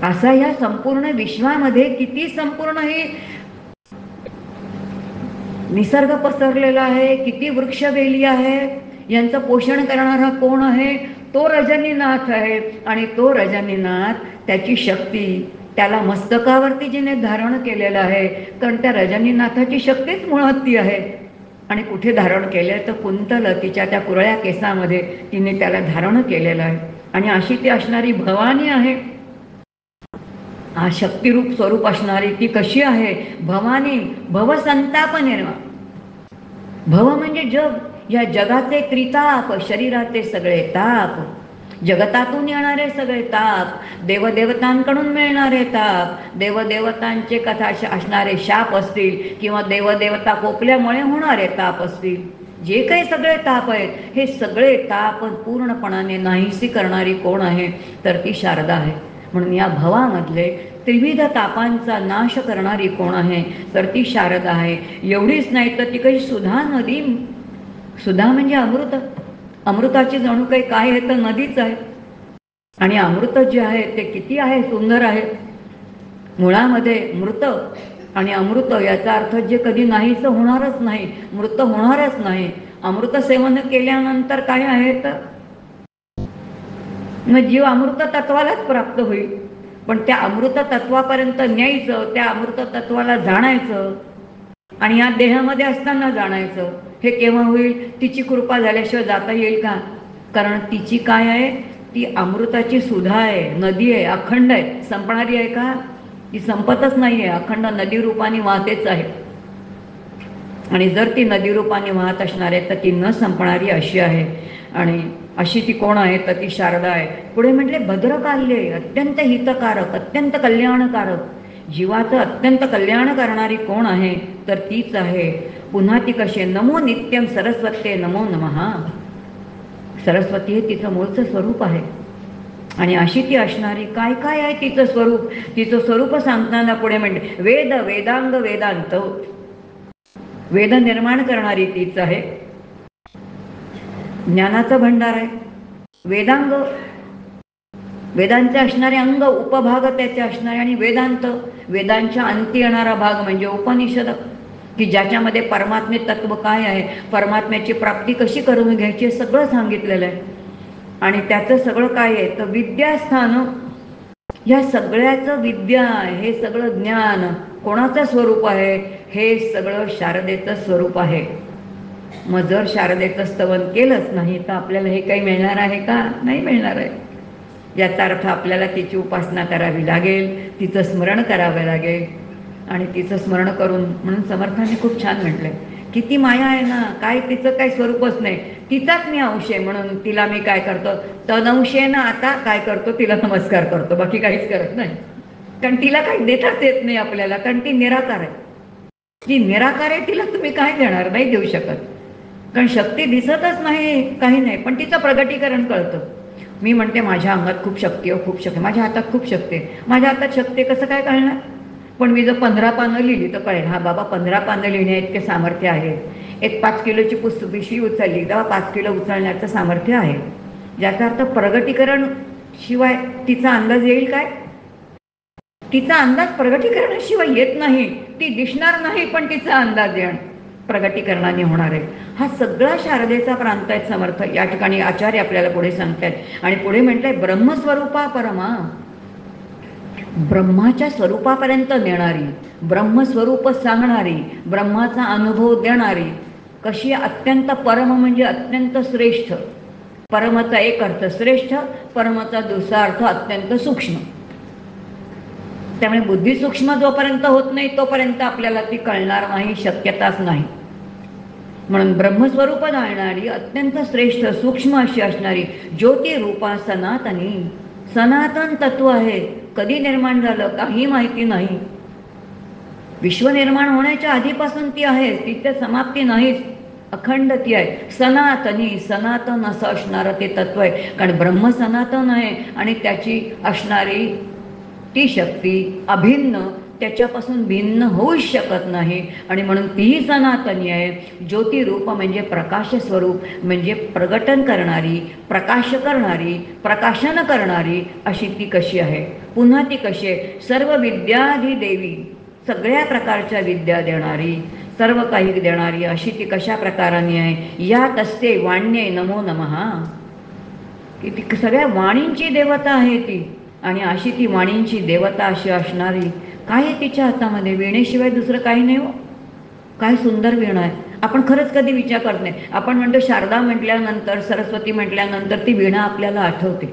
असा या संपूर्ण विश्वामध्ये किती संपूर्ण हे निसर्ग पसरलेला आहे, किती वृक्षवेली आहे. यांचं पोषण करणारा कोण आहे? तो रजनीनाथ आहे. आणि तो रजनीनाथ त्याची शक्ती त्याला मस्तकावरती जिने धारण केलेलं आहे. कारण त्या रजनीनाथाची शक्तीच मुळात ती आहे. आणि कुठे धारण केले? तर कुंतल, तिच्या त्या कुरळ्या केसामध्ये तिने त्याला धारण केलेलं आहे. आणि अशी ती असणारी भवानी आहे. हा शक्तिरूप स्वरूप असणारी ती कशी आहे? भवानी भवसंताप निर्माण. भव म्हणजे जग. या जगाचे त्रिताप, शरीराचे सगळे ताप, जगतातून येणारे सगळे ताप, देवदेवतांकडून मिळणारे ताप, देवदेवतांचे कथा असणारे शाप असतील किंवा देवदेवता कोपल्यामुळे होणारे ताप असतील, जे काही सगळे ताप आहेत हे सगळे ताप पूर्णपणाने नाहीसी करणारी कोण आहे? तर ती शारदा आहे. म्हणून या भवामधले त्रिविध तापांचा नाश करणारी कोण आहे? तर ती शारदा आहे. एवढीच नाही तर ती काही सुधा नदी, सुधा म्हणजे अमृत, अमृताची जणू काही काय आहे तर नदीच आहे. आणि अमृत जे आहे ते किती आहे? सुंदर आहे. मुळामध्ये मृत आणि अमृत याचा अर्थ जे कधी नाहीच होणारच नाही, मृत होणारच नाही. अमृत सेवन केल्यानंतर काय आहे तर मग जीव अमृत तत्वालाच प्राप्त होईल. पण त्या अमृत तत्वापर्यंत न्यायचं, त्या अमृत तत्वाला जाणायचं आणि या देहामध्ये असताना जाणायचं. हे केव्हा होईल? तिची कृपा झाल्याशिवाय जाता येईल का? कारण तिची काय आहे? ती अमृताची सुधा आहे, नदी आहे, अखंड आहे. संपणारी आहे का? ती संपतच नाही आहे, अखंड नदी रूपाने वाहतेच आहे. आणि जर ती नदी रूपाने वाहत असणार आहे तर ती न संपणारी अशी आहे. आणि अशी ती कोण आहे तर ती शारदा आहे. पुढे म्हटले भद्रकाल्ये, अत्यंत हितकारक, अत्यंत कल्याणकारक, जीवाचं अत्यंत कल्याण करणारी कोण आहे तर तीच आहे. पुन्हा ती कशी, नमो नित्यम सरस्वते नमो नमः. सरस्वती हे तिचं मूळचं स्वरूप आहे. आणि अशी ती असणारी काय काय आहे तिचं स्वरूप. तिचं स्वरूप सांगताना पुढे म्हणते वेद वेदांग वेदांत, वेद निर्माण करणारी तीच आहे. ज्ञानाचा भंडार आहे. वेदांग, वेदांचे असणारे अंग, उपभाग त्याचे असणारे, आणि वेदांत, वेदांच्या अंती येणारा भाग म्हणजे उपनिषद, की ज्याच्यामध्ये परमात्मे तत्व काय आहे, परमात्म्याची प्राप्ती कशी करून घ्यायची सगळं सांगितलेलं आहे. आणि त्याचं सगळं काय आहे तर विद्यास्थान. ह्या सगळ्याचं विद्या, हे सगळं ज्ञान कोणाचं स्वरूप आहे, हे सगळं शारदेचं स्वरूप आहे. मग जर शारदेचं स्तवन केलंच नाही तर आपल्याला हे काही मिळणार आहे का, नाही मिळणार आहे. याचा अर्थ आपल्याला तिची उपासना करावी लागेल, तिचं स्मरण करावं लागेल. आणि तिचं स्मरण करून, म्हणून समर्थांनी खूप छान म्हटलंय, किती माया आहे ना, काय तिचं काही स्वरूपच नाही, तिचाच मी अंश आहे म्हणून तिला मी काय करतो, तनंशेनं आता काय करतो, तिला नमस्कार करतो, बाकी काहीच करत नाही. कारण तिला काही देताच येत नाही आपल्याला, कारण ती निराकार आहे. ती निराकार आहे, तिला तुम्ही काय देणार, नाही देऊ शकत. कारण शक्ती दिसतच नाही, काही नाही, पण तिचं प्रगटीकरण कळतं. मी म्हणते माझ्या अंगात खूप शक्ती आहे, खूप शक्ती, माझ्या हातात खूप शक्ती आहे, माझ्या हातात शक्ती आहे कसं काय कळणार. पण मी जर 15 पानं लिहिली तर कळेल, हा बाबा 15 पानं लिहिण्या इतके सामर्थ्य आहे. एक 5 किलोची पिशवी उचलली तेव्हा 5 किलो उचलण्याचं सामर्थ्य आहे. ज्याचा अर्थ प्रगटीकरण शिवाय तिचा अंदाज येईल काय. तिचा अंदाज प्रगटीकरणाशिवाय येत नाही. ती दिसणार नाही पण तिचा अंदाज येण प्रगटीकरणाने होणार आहे. हा सगळा शारदेचा प्रांत आहे समर्थ या ठिकाणी आचार्य आपल्याला पुढे सांगतायत. आणि पुढे म्हटलंय ब्रह्मस्वरूपा परमा, ब्रह्माच्या स्वरूपापर्यंत नेणारी, ब्रह्मस्वरूप सांगणारी, ब्रह्माचा अनुभव देणारी, कशी अत्यंत परम म्हणजे अत्यंत श्रेष्ठ. परमाचा एक अर्थ श्रेष्ठ, परमाचा दुसरा अर्थ अत्यंत सूक्ष्म. त्यामुळे बुद्धी सूक्ष्म जोपर्यंत होत नाही तोपर्यंत आपल्याला ती कळणार नाही, शक्यताच नाही. म्हणून ब्रह्मस्वरूप जाणणारी, अत्यंत श्रेष्ठ सूक्ष्म अशी असणारी, ज्योती रूपा सनातनी, सनातन तत्व आहे. कधी निर्माण झालं काही माहिती नाही. विश्व निर्माण होण्याच्या आधीपासून ती आहे, तिथे समाप्ती नाहीच, अखंड ती आहे. सनातनी, सनातन असं असणारं ते तत्व आहे. कारण ब्रह्म सनातन आहे आणि त्याची असणारी ती शक्ती अभिन्न, त्याच्यापासून भिन्न होऊच शकत नाही. आणि म्हणून तीही सनातनी आहे. ज्योतिरूप म्हणजे प्रकाश स्वरूप, म्हणजे प्रगटन करणारी, प्रकाश करणारी, प्रकाशन करणारी अशी ती कशी आहे. पुन्हा ती कशी आहे, सर्व विद्याधी देवी, सगळ्या प्रकारच्या विद्या देणारी, सर्व काही देणारी अशी ती कशा प्रकाराने आहे. यात असते वाण्ये नमो नमः, की ती सगळ्या वाणींची देवता आहे ती. आणि अशी ती वाणींची देवता अशी असणारी, काय आहे तिच्या हातामध्ये, वीणेशिवाय दुसरं काही नाही हो. काय सुंदर वीणा आहे. आपण खरंच कधी विचार करत नाही. आपण म्हणतो शारदा म्हटल्यानंतर, सरस्वती म्हटल्यानंतर ती वीणा आपल्याला आठवते,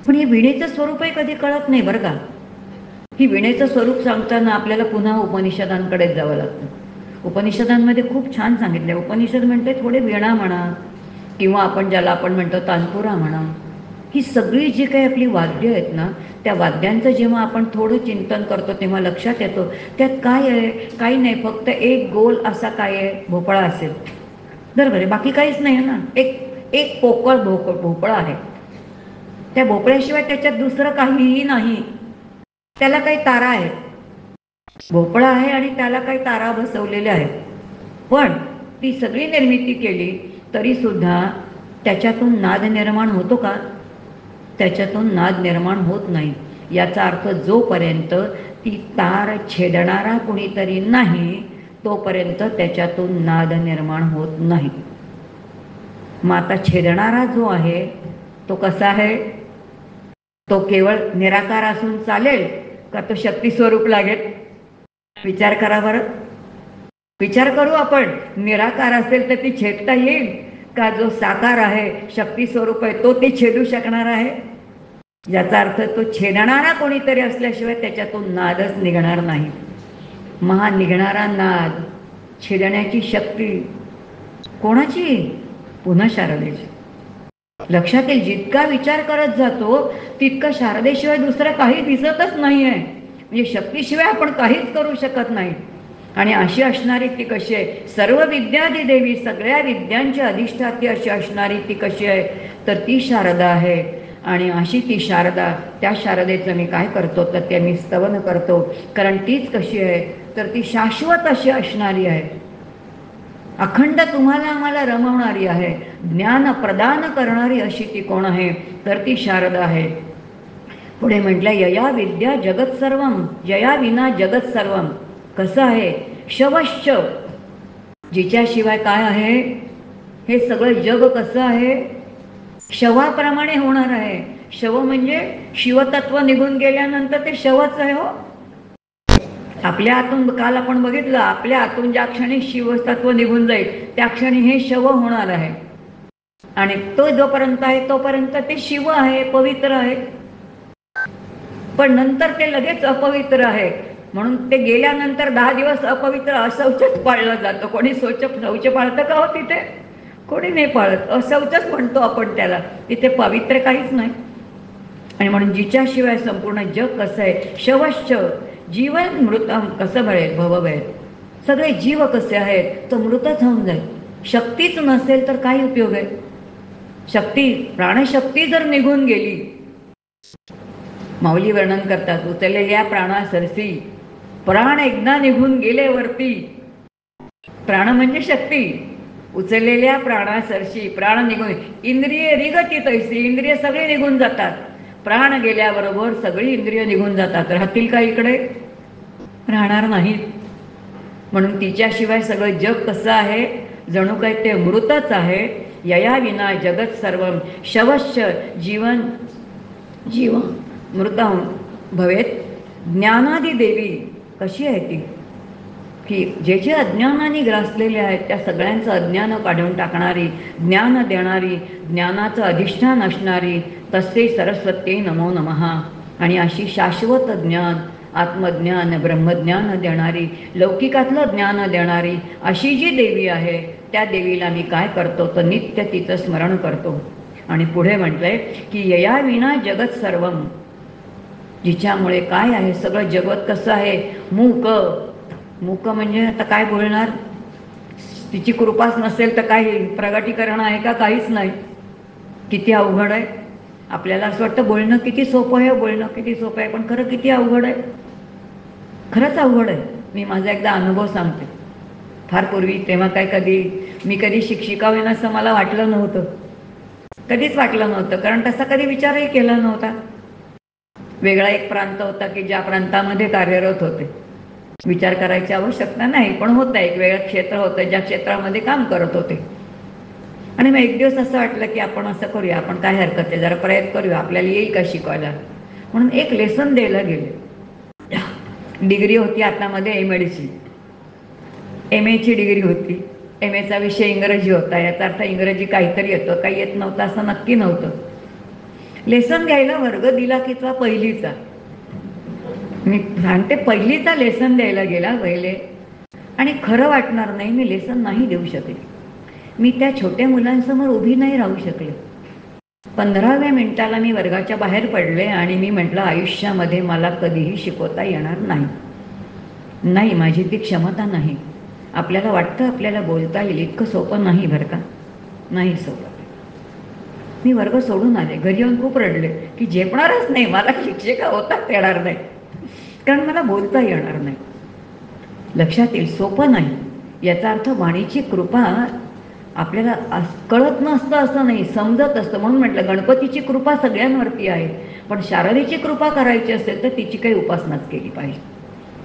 पण हे वीणेचं स्वरूपही कधी कळत नाही बरं का. ही वीणेचं स्वरूप सांगताना आपल्याला पुन्हा उपनिषदांकडेच जावं लागतं. उपनिषदांमध्ये खूप छान सांगितलं. उपनिषद म्हणते थोडे वीणा म्हणा, किंवा आपण ज्याला आपण म्हणतो तानपुरा म्हणा, ही सगळी जी काही आपली वाद्य आहेत ना, त्या वाद्यांचं जेव्हा आपण थोडं चिंतन करतो तेव्हा लक्षात येतो त्यात काय आहे, काही नाही, फक्त एक गोल असा काय आहे, भोपळा असेल, बरोबर आहे, बाकी काहीच नाही आहे ना. एक पोकळ भोपळा आहे. त्या भोपळ्याशिवाय त्याच्यात दुसरं काहीही नाही. त्याला काही तारा आहे, भोपळा आहे आणि त्याला काही तारा बसवलेल्या आहेत. पण ती सगळी निर्मिती केली तरी सुद्धा त्याच्यातून नाद निर्माण होतो का, त्याच्यातून नाद निर्माण होत नाही. याचा अर्थ जोपर्यंत ती तार छेदणारा कुणीतरी नाही तोपर्यंत त्याच्यातून नाद निर्माण होत नाही. मग आता छेदणारा जो आहे तो कसा आहे, तो केवळ निराकार असून चालेल का तो शक्ती स्वरूप लागेल. विचार करा बरं, विचार करू आपण. निराकार असेल तर ती छेदता येईल का, जो साकार आहे शक्ती स्वरूप आहे तो ती छेदू शकणार आहे. याचा अर्थ तो छेदणारा कोणीतरी असल्याशिवाय त्याच्यातून नादच निघणार नाही. महा निघणारा नाद छिदण्याची शक्ती कोणाची? पुन्हा शारदेची. लक्षात येईल, जितका विचार करत जातो तितकं शारदेशिवाय दुसरं काही दिसतच नाही आहे. म्हणजे शक्तीशिवाय आपण काहीच करू शकत नाही. आणि अशी असणारी ती कशी आहे? सर्व विद्यादी देवी, सगळ्या विद्यांची अधिष्ठाती अशी असणारी ती कशी आहे? तर ती शारदा आहे. आणि अशी ती शारदा, त्या शारदेचं मी काय करतो तर ते मी स्तवन करतो. कारण तीच कशी आहे? तर ती शाश्वत अशी असणारी आहे, अखंड तुम्हाला आम्हाला रमवणारी आहे, ज्ञान प्रदान करणारी अशी ती कोण आहे? तर ती शारदा आहे. पुढे म्हटलं, यया विद्या जगत सर्वम, यया विना जगत सर्वम. कसं आहे? शवश्च, जिच्याशिवाय काय आहे? हे सगळं जग कसं आहे? शवाप्रमाणे होणार आहे. शव म्हणजे शिवतत्व निघून गेल्यानंतर ते शवच आहे हो. आपल्या आतून काल आपण बघितलं, आपल्या आतून ज्या क्षणी शिवतत्व निघून जाईल त्या क्षणी हे शव होणार आहे. आणि तो जोपर्यंत आहे तोपर्यंत ते शिव आहे, पवित्र आहे. पण नंतर ते लगेच अपवित्र आहे. म्हणून ते गेल्यानंतर 10 दिवस अपवित्र अशौचच पाळलं जातं. कोणी शौच पाळतं का हो तिथे? कोणी नाही पाळत. अशौचच म्हणतो आपण त्याला. तिथे पवित्र काहीच नाही. आणि म्हणून जिच्याशिवाय संपूर्ण जग कसं आहे? शवश्च, जीवन मृतम. कसं मिळेल? भवभय. सगळे जीव कसे आहेत? तर मृतच होऊन जाईल. शक्तीच नसेल तर काय उपयोग आहे? शक्ती, प्राणशक्ती जर निघून गेली, माऊली वर्णन करतात, उचललेल्या प्राणासरसी प्राण एकदा निघून गेले वरती. प्राण म्हणजे शक्ती. उचललेल्या प्राणासरशी प्राण निघून, इंद्रिय रिगती तैसी, इंद्रिय सगळे निघून जातात. प्राण गेल्याबरोबर सगळी इंद्रिय निघून जातात. राहतील का इकडे? राहणार नाहीत. म्हणून तिच्याशिवाय सगळं जग कसं आहे? जणू काय ते मृतच आहे. यया विना जगत सर्वम शवश्च, जीवन जीव मृत भवेत. ज्ञानादी देवी कशी आहे ती? की जे जे अज्ञानाने ग्रासलेले आहेत त्या सगळ्यांचं अज्ञान काढून टाकणारी, ज्ञान देणारी, ज्ञानाचं अधिष्ठान असणारी, तस्यै सरस्वत्यै नमो नमः. आणि अशी शाश्वत ज्ञान, आत्मज्ञान, ब्रह्मज्ञान देणारी, लौकिकातलं ज्ञान देणारी अशी जी देवी आहे त्या देवीला मी काय करतो तर नित्य तिचं स्मरण करतो. आणि पुढे म्हटलंय की यया विना जगत सर्वम, जिच्यामुळे काय आहे? सगळं जगत कसं आहे? मूक. मूक म्हणजे आता काय बोलणार? तिची कृपाच नसेल तर काही प्रगटीकरण आहे का? काहीच नाही. किती अवघड आहे. आपल्याला असं वाटतं बोलणं किती सोपं आहे, बोलणं किती सोपं आहे, पण खरं किती अवघड आहे. खरंच अवघड आहे. मी माझा एकदा अनुभव सांगते. फार पूर्वी, तेव्हा काय मी कधी शिक्षिका होईन असं मला वाटलं नव्हतं. कधीच वाटलं नव्हतं. कारण तसा कधी विचारही केला नव्हता. वेगळा एक प्रांत होता की ज्या प्रांतामध्ये कार्यरत होते. विचार करायची आवश्यकता नाही, पण होतं एक वेगळं क्षेत्र होतं ज्या क्षेत्रामध्ये काम करत होते. आणि मग एक दिवस असं वाटलं की आपण असं करूया, आपण काय हरकत आहे, जरा प्रयत्न करूया, आपल्याला येईल का शिकवायला. म्हणून एक लेसन द्यायला गेले. डिग्री होती हातामध्ये MAdची. MAची डिग्री होती. MAचा विषय इंग्रजी होता. याचा अर्थ इंग्रजी काहीतरी येतं, काही येत नव्हतं असं नक्की नव्हतं. लेसन द्यायला वर्ग दिला की तो पहिलीचा. मी सांगते पहिलीचा लेसन द्यायला गेला पहिले. आणि खरं वाटणार नाही, मी लेसन नाही देऊ शकले. मी त्या छोट्या मुलांसमोर उभी नाही राहू शकले. 15व्या मिनिटाला मी वर्गाच्या बाहेर पडले आणि मी म्हटलं, आयुष्यामध्ये मला कधीही शिकवता येणार नाही. नाही, माझी ती क्षमता नाही. आपल्याला वाटतं आपल्याला बोलता येईल, इतकं सोपं नाही बरं का. नाही सोपं. मी वर्ग सोडून आले. घरी येऊन खूप रडले की झेपणारच नाही, मला शिक्षिका होताच येणार नाही, कारण मला बोलता येणार नाही. लक्षात येईल, सोपं नाही. याचा अर्थ वाणीची कृपा आपल्याला कळत नसतं असं नाही, समजत असतं. म्हणून म्हटलं गणपतीची कृपा सगळ्यांवरती आहे, पण शारदेची कृपा करायची असेल तर तिची काही उपासनाच केली पाहिजे.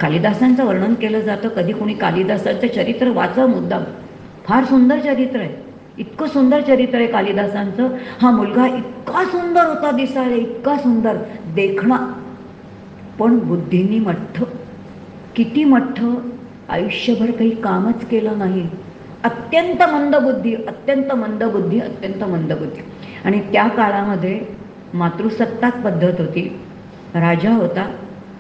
कालिदासांचं वर्णन केलं जातं. कधी कोणी कालिदासाचं चरित्र वाचा मुद्दाम. फार सुंदर चरित्र आहे. इतकं सुंदर चरित्र आहे कालिदासांचं. हा मुलगा इतका सुंदर होता दिसायला, इतका सुंदर देखणा, पण बुद्धीनी मठ्ठ. किती मठ्ठ? आयुष्यभर काही कामच केलं नाही. अत्यंत मंदबुद्धी, अत्यंत मंदबुद्धी, अत्यंत मंदबुद्धी. आणि त्या काळामध्ये मातृसत्ताक पद्धत होती. राजा होता.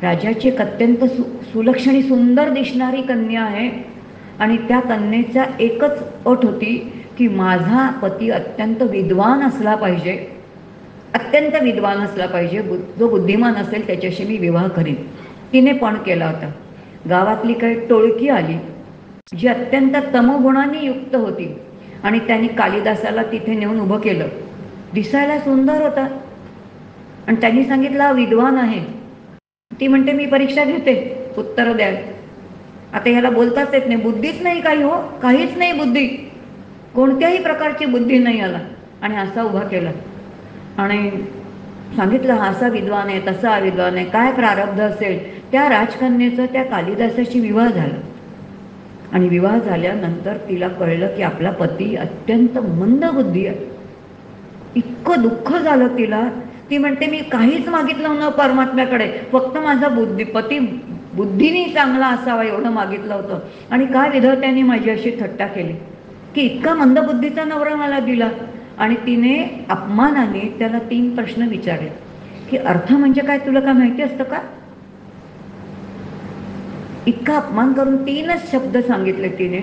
राजाची एक अत्यंत सुलक्षणी सुंदर दिसणारी कन्या आहे. आणि त्या कन्येचा एकच अट होती की माझा पती अत्यंत विद्वान असला पाहिजे, अत्यंत विद्वान असला पाहिजे, जो बुद्धिमान असेल त्याच्याशी मी विवाह करीन. तिने पण केला होता. गावातली काही टोळकी आली जी अत्यंत तमोगुणाने युक्त होती आणि त्यांनी कालिदासाला तिथे नेऊन उभं केलं. दिसायला सुंदर होता आणि त्यांनी सांगितलं हा विद्वान आहे. ती म्हणते मी परीक्षा घेते, उत्तर द्या. आता ह्याला बोलताच येत नाही, बुद्धीच नाही काही, हो काहीच नाही बुद्धी, कोणत्याही प्रकारची बुद्धी नाही आला. आणि असा उभा केला आणि सांगितलं हा असा विद्वान आहे, तसा विद्वान आहे, काय प्रारब्ध असेल. त्या राजकन्येचा त्या कालिदासाशी विवाह झाला आणि विवाह झाल्यानंतर तिला कळलं की आपला पती अत्यंत मंदबुद्धी आहे. इतकं दुःख झालं तिला. ती म्हणते मी काहीच मागितलं नव्हतं परमात्म्याकडे, फक्त माझा पती बुद्धीने चांगला असावा एवढं मागितलं होतं. आणि काय विधात्याने माझी अशी थट्टा केली की इतका मंदबुद्धीचा नवरा मला दिला. आणि तिने अपमानाने त्याला 3 प्रश्न विचारले की अर्थ म्हणजे काय तुला काय माहिती असतं का. इतका अपमान करून 3च शब्द सांगितले तिने.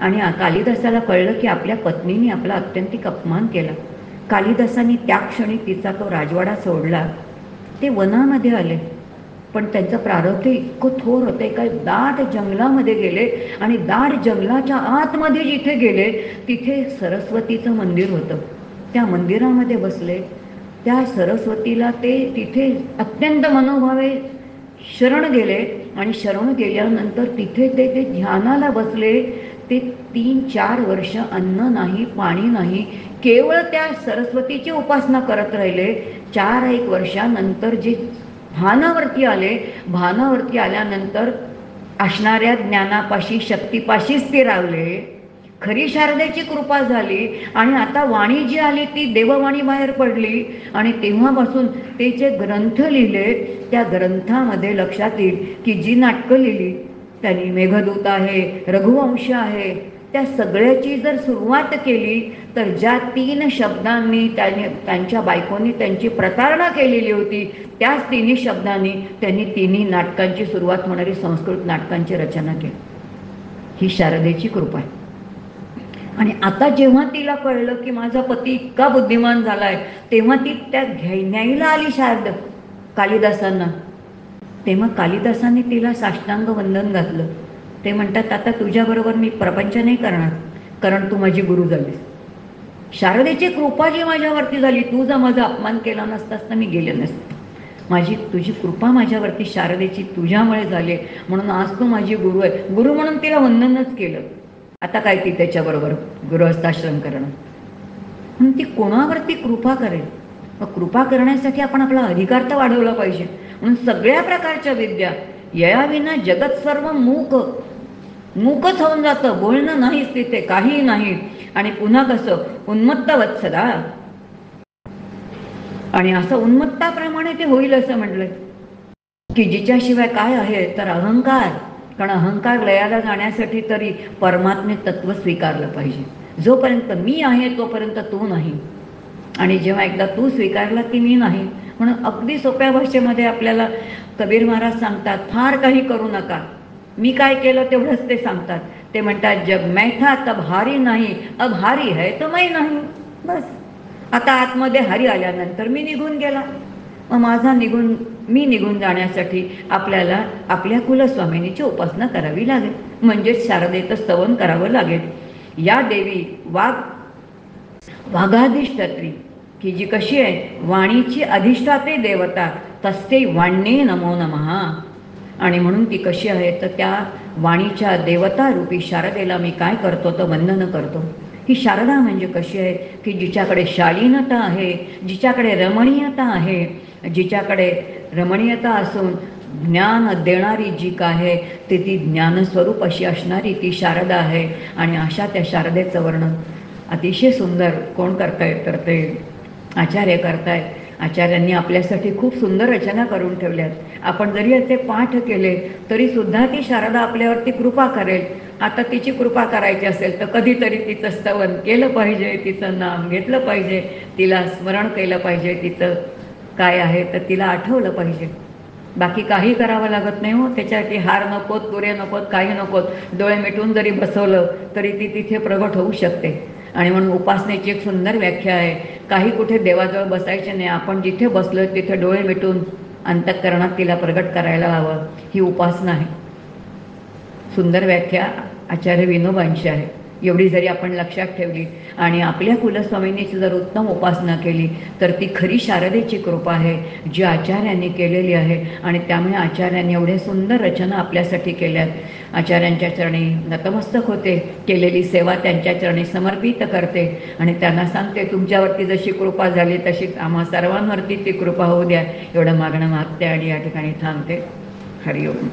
आणि कालिदासाला कळलं की आपल्या पत्नीने आपला अत्यंतिक अपमान केला. कालिदासाने त्या क्षणी तिचा तो राजवाडा सोडला. ते वनामध्ये आले, पण त्यांचं प्रारब्ध इतकं थोर होतं. एका दाट जंगलामध्ये गेले आणि दाट जंगलाच्या आतमध्ये जिथे गेले तिथे सरस्वतीचं मंदिर होतं. त्या मंदिरामध्ये बसले. त्या सरस्वतीला ते तिथे अत्यंत मनोभावे शरण गेले आणि शरण गेल्यानंतर तिथे ते ध्यानाला बसले. ते 3-4 वर्ष अन्न नाही, पाणी नाही, केवळ त्या सरस्वतीची उपासना करत राहिले. 4-1 वर्षानंतर जे भानावरती आले, भानावरती आल्यानंतर असणाऱ्या ज्ञानापाशी शक्तीपाशीच ते रावले. खरी शारदेची कृपा झाली आणि आता वाणी जी आली ती देववाणी बाहेर पडली. आणि तेव्हापासून ते जे ग्रंथ लिहिले त्या ग्रंथामध्ये लक्षात येईल की जी नाटकं लिहिली त्यांनी मेघदूत आहे, रघुवंश आहे, त्या सगळ्याची जर सुरुवात केली तर ज्या 3 शब्दांनी त्यांच्या बायकोनी त्यांची प्रतारणा केलेली होती त्याच 3 शब्दांनी त्यांनी 3 नाटकांची सुरुवात होणारी संस्कृत नाटकांची रचना केली. ही शारदेची कृपा आहे. आणि आता जेव्हा तिला कळलं की माझा पती इतका बुद्धिमान झालाय तेव्हा ती त्या न्यायला आली शारद कालिदासांना. तेव्हा कालिदासांनी तिला साष्टांग वंदन घातलं. ते म्हणतात आता तुझ्याबरोबर मी प्रपंच नाही करणार, कारण तू माझी गुरु झालीस. शारदेची कृपा जी माझ्यावरती झाली, तू जर माझा अपमान केला नसतास तर मी गेले नसते. तुझी कृपा माझ्यावरती शारदेची तुझ्यामुळे झाली, म्हणून आज तू माझी गुरु आहे. गुरु म्हणून तिला वंदनच केलं. आता काय ती त्याच्याबरोबर गृहस्थाश्रम करणं, म्हणून ती कोणावरती कृपा करेल. कृपा करण्यासाठी आपण आपला अधिकार तर वाढवला पाहिजे. म्हणून सगळ्या प्रकारच्या विद्या ययाविना जगत सर्व मूकच होऊन जातं. बोलणं नाहीच तिथे, काही नाही. आणि पुन्हा कसं उन्मत्त वत्सला, आणि असं उन्मत्ताप्रमाणे ते होईल असं म्हटलंय की जिच्याशिवाय काय आहे तर अहंकार. कारण अहंकार लयाला जाण्यासाठी तरी परमात्मे तत्व स्वीकारलं पाहिजे. जोपर्यंत मी आहे तोपर्यंत तू नाही, आणि जेव्हा एकदा तू स्वीकारला की मी नाही. म्हणून अगदी सोप्या भाषेमध्ये आपल्याला कबीर महाराज सांगतात फार काही करू नका, मी काय केलं तेवढंच ते सांगतात. ते म्हणतात जग मैठा तब हारी नाही, अब हारी है तो मैं नाही. बस आता आतमध्ये हरी आल्यानंतर मी निघून गेला. मग मी निघून जाण्यासाठी आपल्याला आपल्या कुलस्वामिनीची उपासना करावी लागेल, म्हणजेच शारदेचं स्तवन करावं लागेल. या देवी वाघाधिष्ठात्री की जी कशी आहे वाणीची अधिष्ठात्री देवता, तस्ते वाण्ये नमो नमः. आणि म्हणून ती कशी आहे तर त्या वाणीच्या देवता रूपी शारदेला मी काय करतो तर वंदन करतो. ही शारदा म्हणजे कशी आहे की जिच्याकडे शालीनता आहे, जिच्याकडे रमणीयता आहे, जिच्याकडे रमणीयता असून ज्ञान देणारी जी काय आहे ते ती ज्ञानस्वरूप अशी असणारी ती शारदा आहे. आणि अशा त्या शारदेचं वर्णन अतिशय सुंदर कोण करतायत तर ते आचार्य करतायत. आचार्यांनी आपल्यासाठी खूप सुंदर रचना करून ठेवल्यात. आपण जरी याचे पाठ केले तरी सुद्धा ती शारदा आपल्यावरती कृपा करेल. आता तिची कृपा करायची असेल तर कधीतरी तिचं स्तवन केलं पाहिजे, तिचं नाम घेतलं पाहिजे, तिला स्मरण केलं पाहिजे, तिचं काय आहे तर तिला आठवलं पाहिजे. बाकी काही करावं लागत नाही हो. त्याच्यासाठी हार नकोत, तुरे नकोत, काही नकोत. डोळे मिटून जरी बसवलं तरी ती तिथे प्रगट होऊ शकते. आणि म्हणून उपासनेची एक सुंदर व्याख्या आहे. काही कुठे देवाजवळ बसायचे नाही, आपण जिथे बसलो तिथे डोळे मिटून अंतःकरणात तिला प्रगट करायला हवं. ही उपासना आहे. सुंदर व्याख्या आचार्य विनोबांची आहे. एवढी जरी आपण लक्षात ठेवली आणि आपल्या कुलस्वामिनीची जर उत्तम उपासना केली तर ती खरी शारदेची कृपा आहे, जी आचार्यांनी केलेली आहे. आणि त्यामुळे आचार्यांनी एवढे सुंदर रचना आपल्यासाठी केल्यात. आचार्यांच्या चरणी नतमस्तक होते, केलेली सेवा त्यांच्या चरणी समर्पित करते आणि त्यांना सांगते, तुमच्यावरती जशी कृपा झाली तशी आम्हा सर्वांवरती ती कृपा होऊ द्या, एवढं मागणं मागते आणि या ठिकाणी थांबते. हरिओम.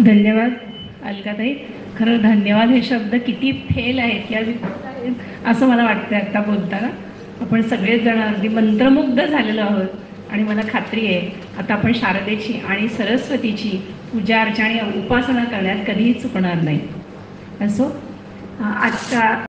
धन्यवाद अलकाताई. खरं धन्यवाद हे शब्द किती फेल आहेत या असं मला वाटतं. आता बोलताना आपण सगळेच जण अगदी मंत्रमुग्ध झालेलो आहोत आणि मला खात्री आहे आता आपण शारदेची आणि सरस्वतीची पूजा अर्चा आणि उपासना करण्यात कधीही चुकणार नाही. असो, आजचा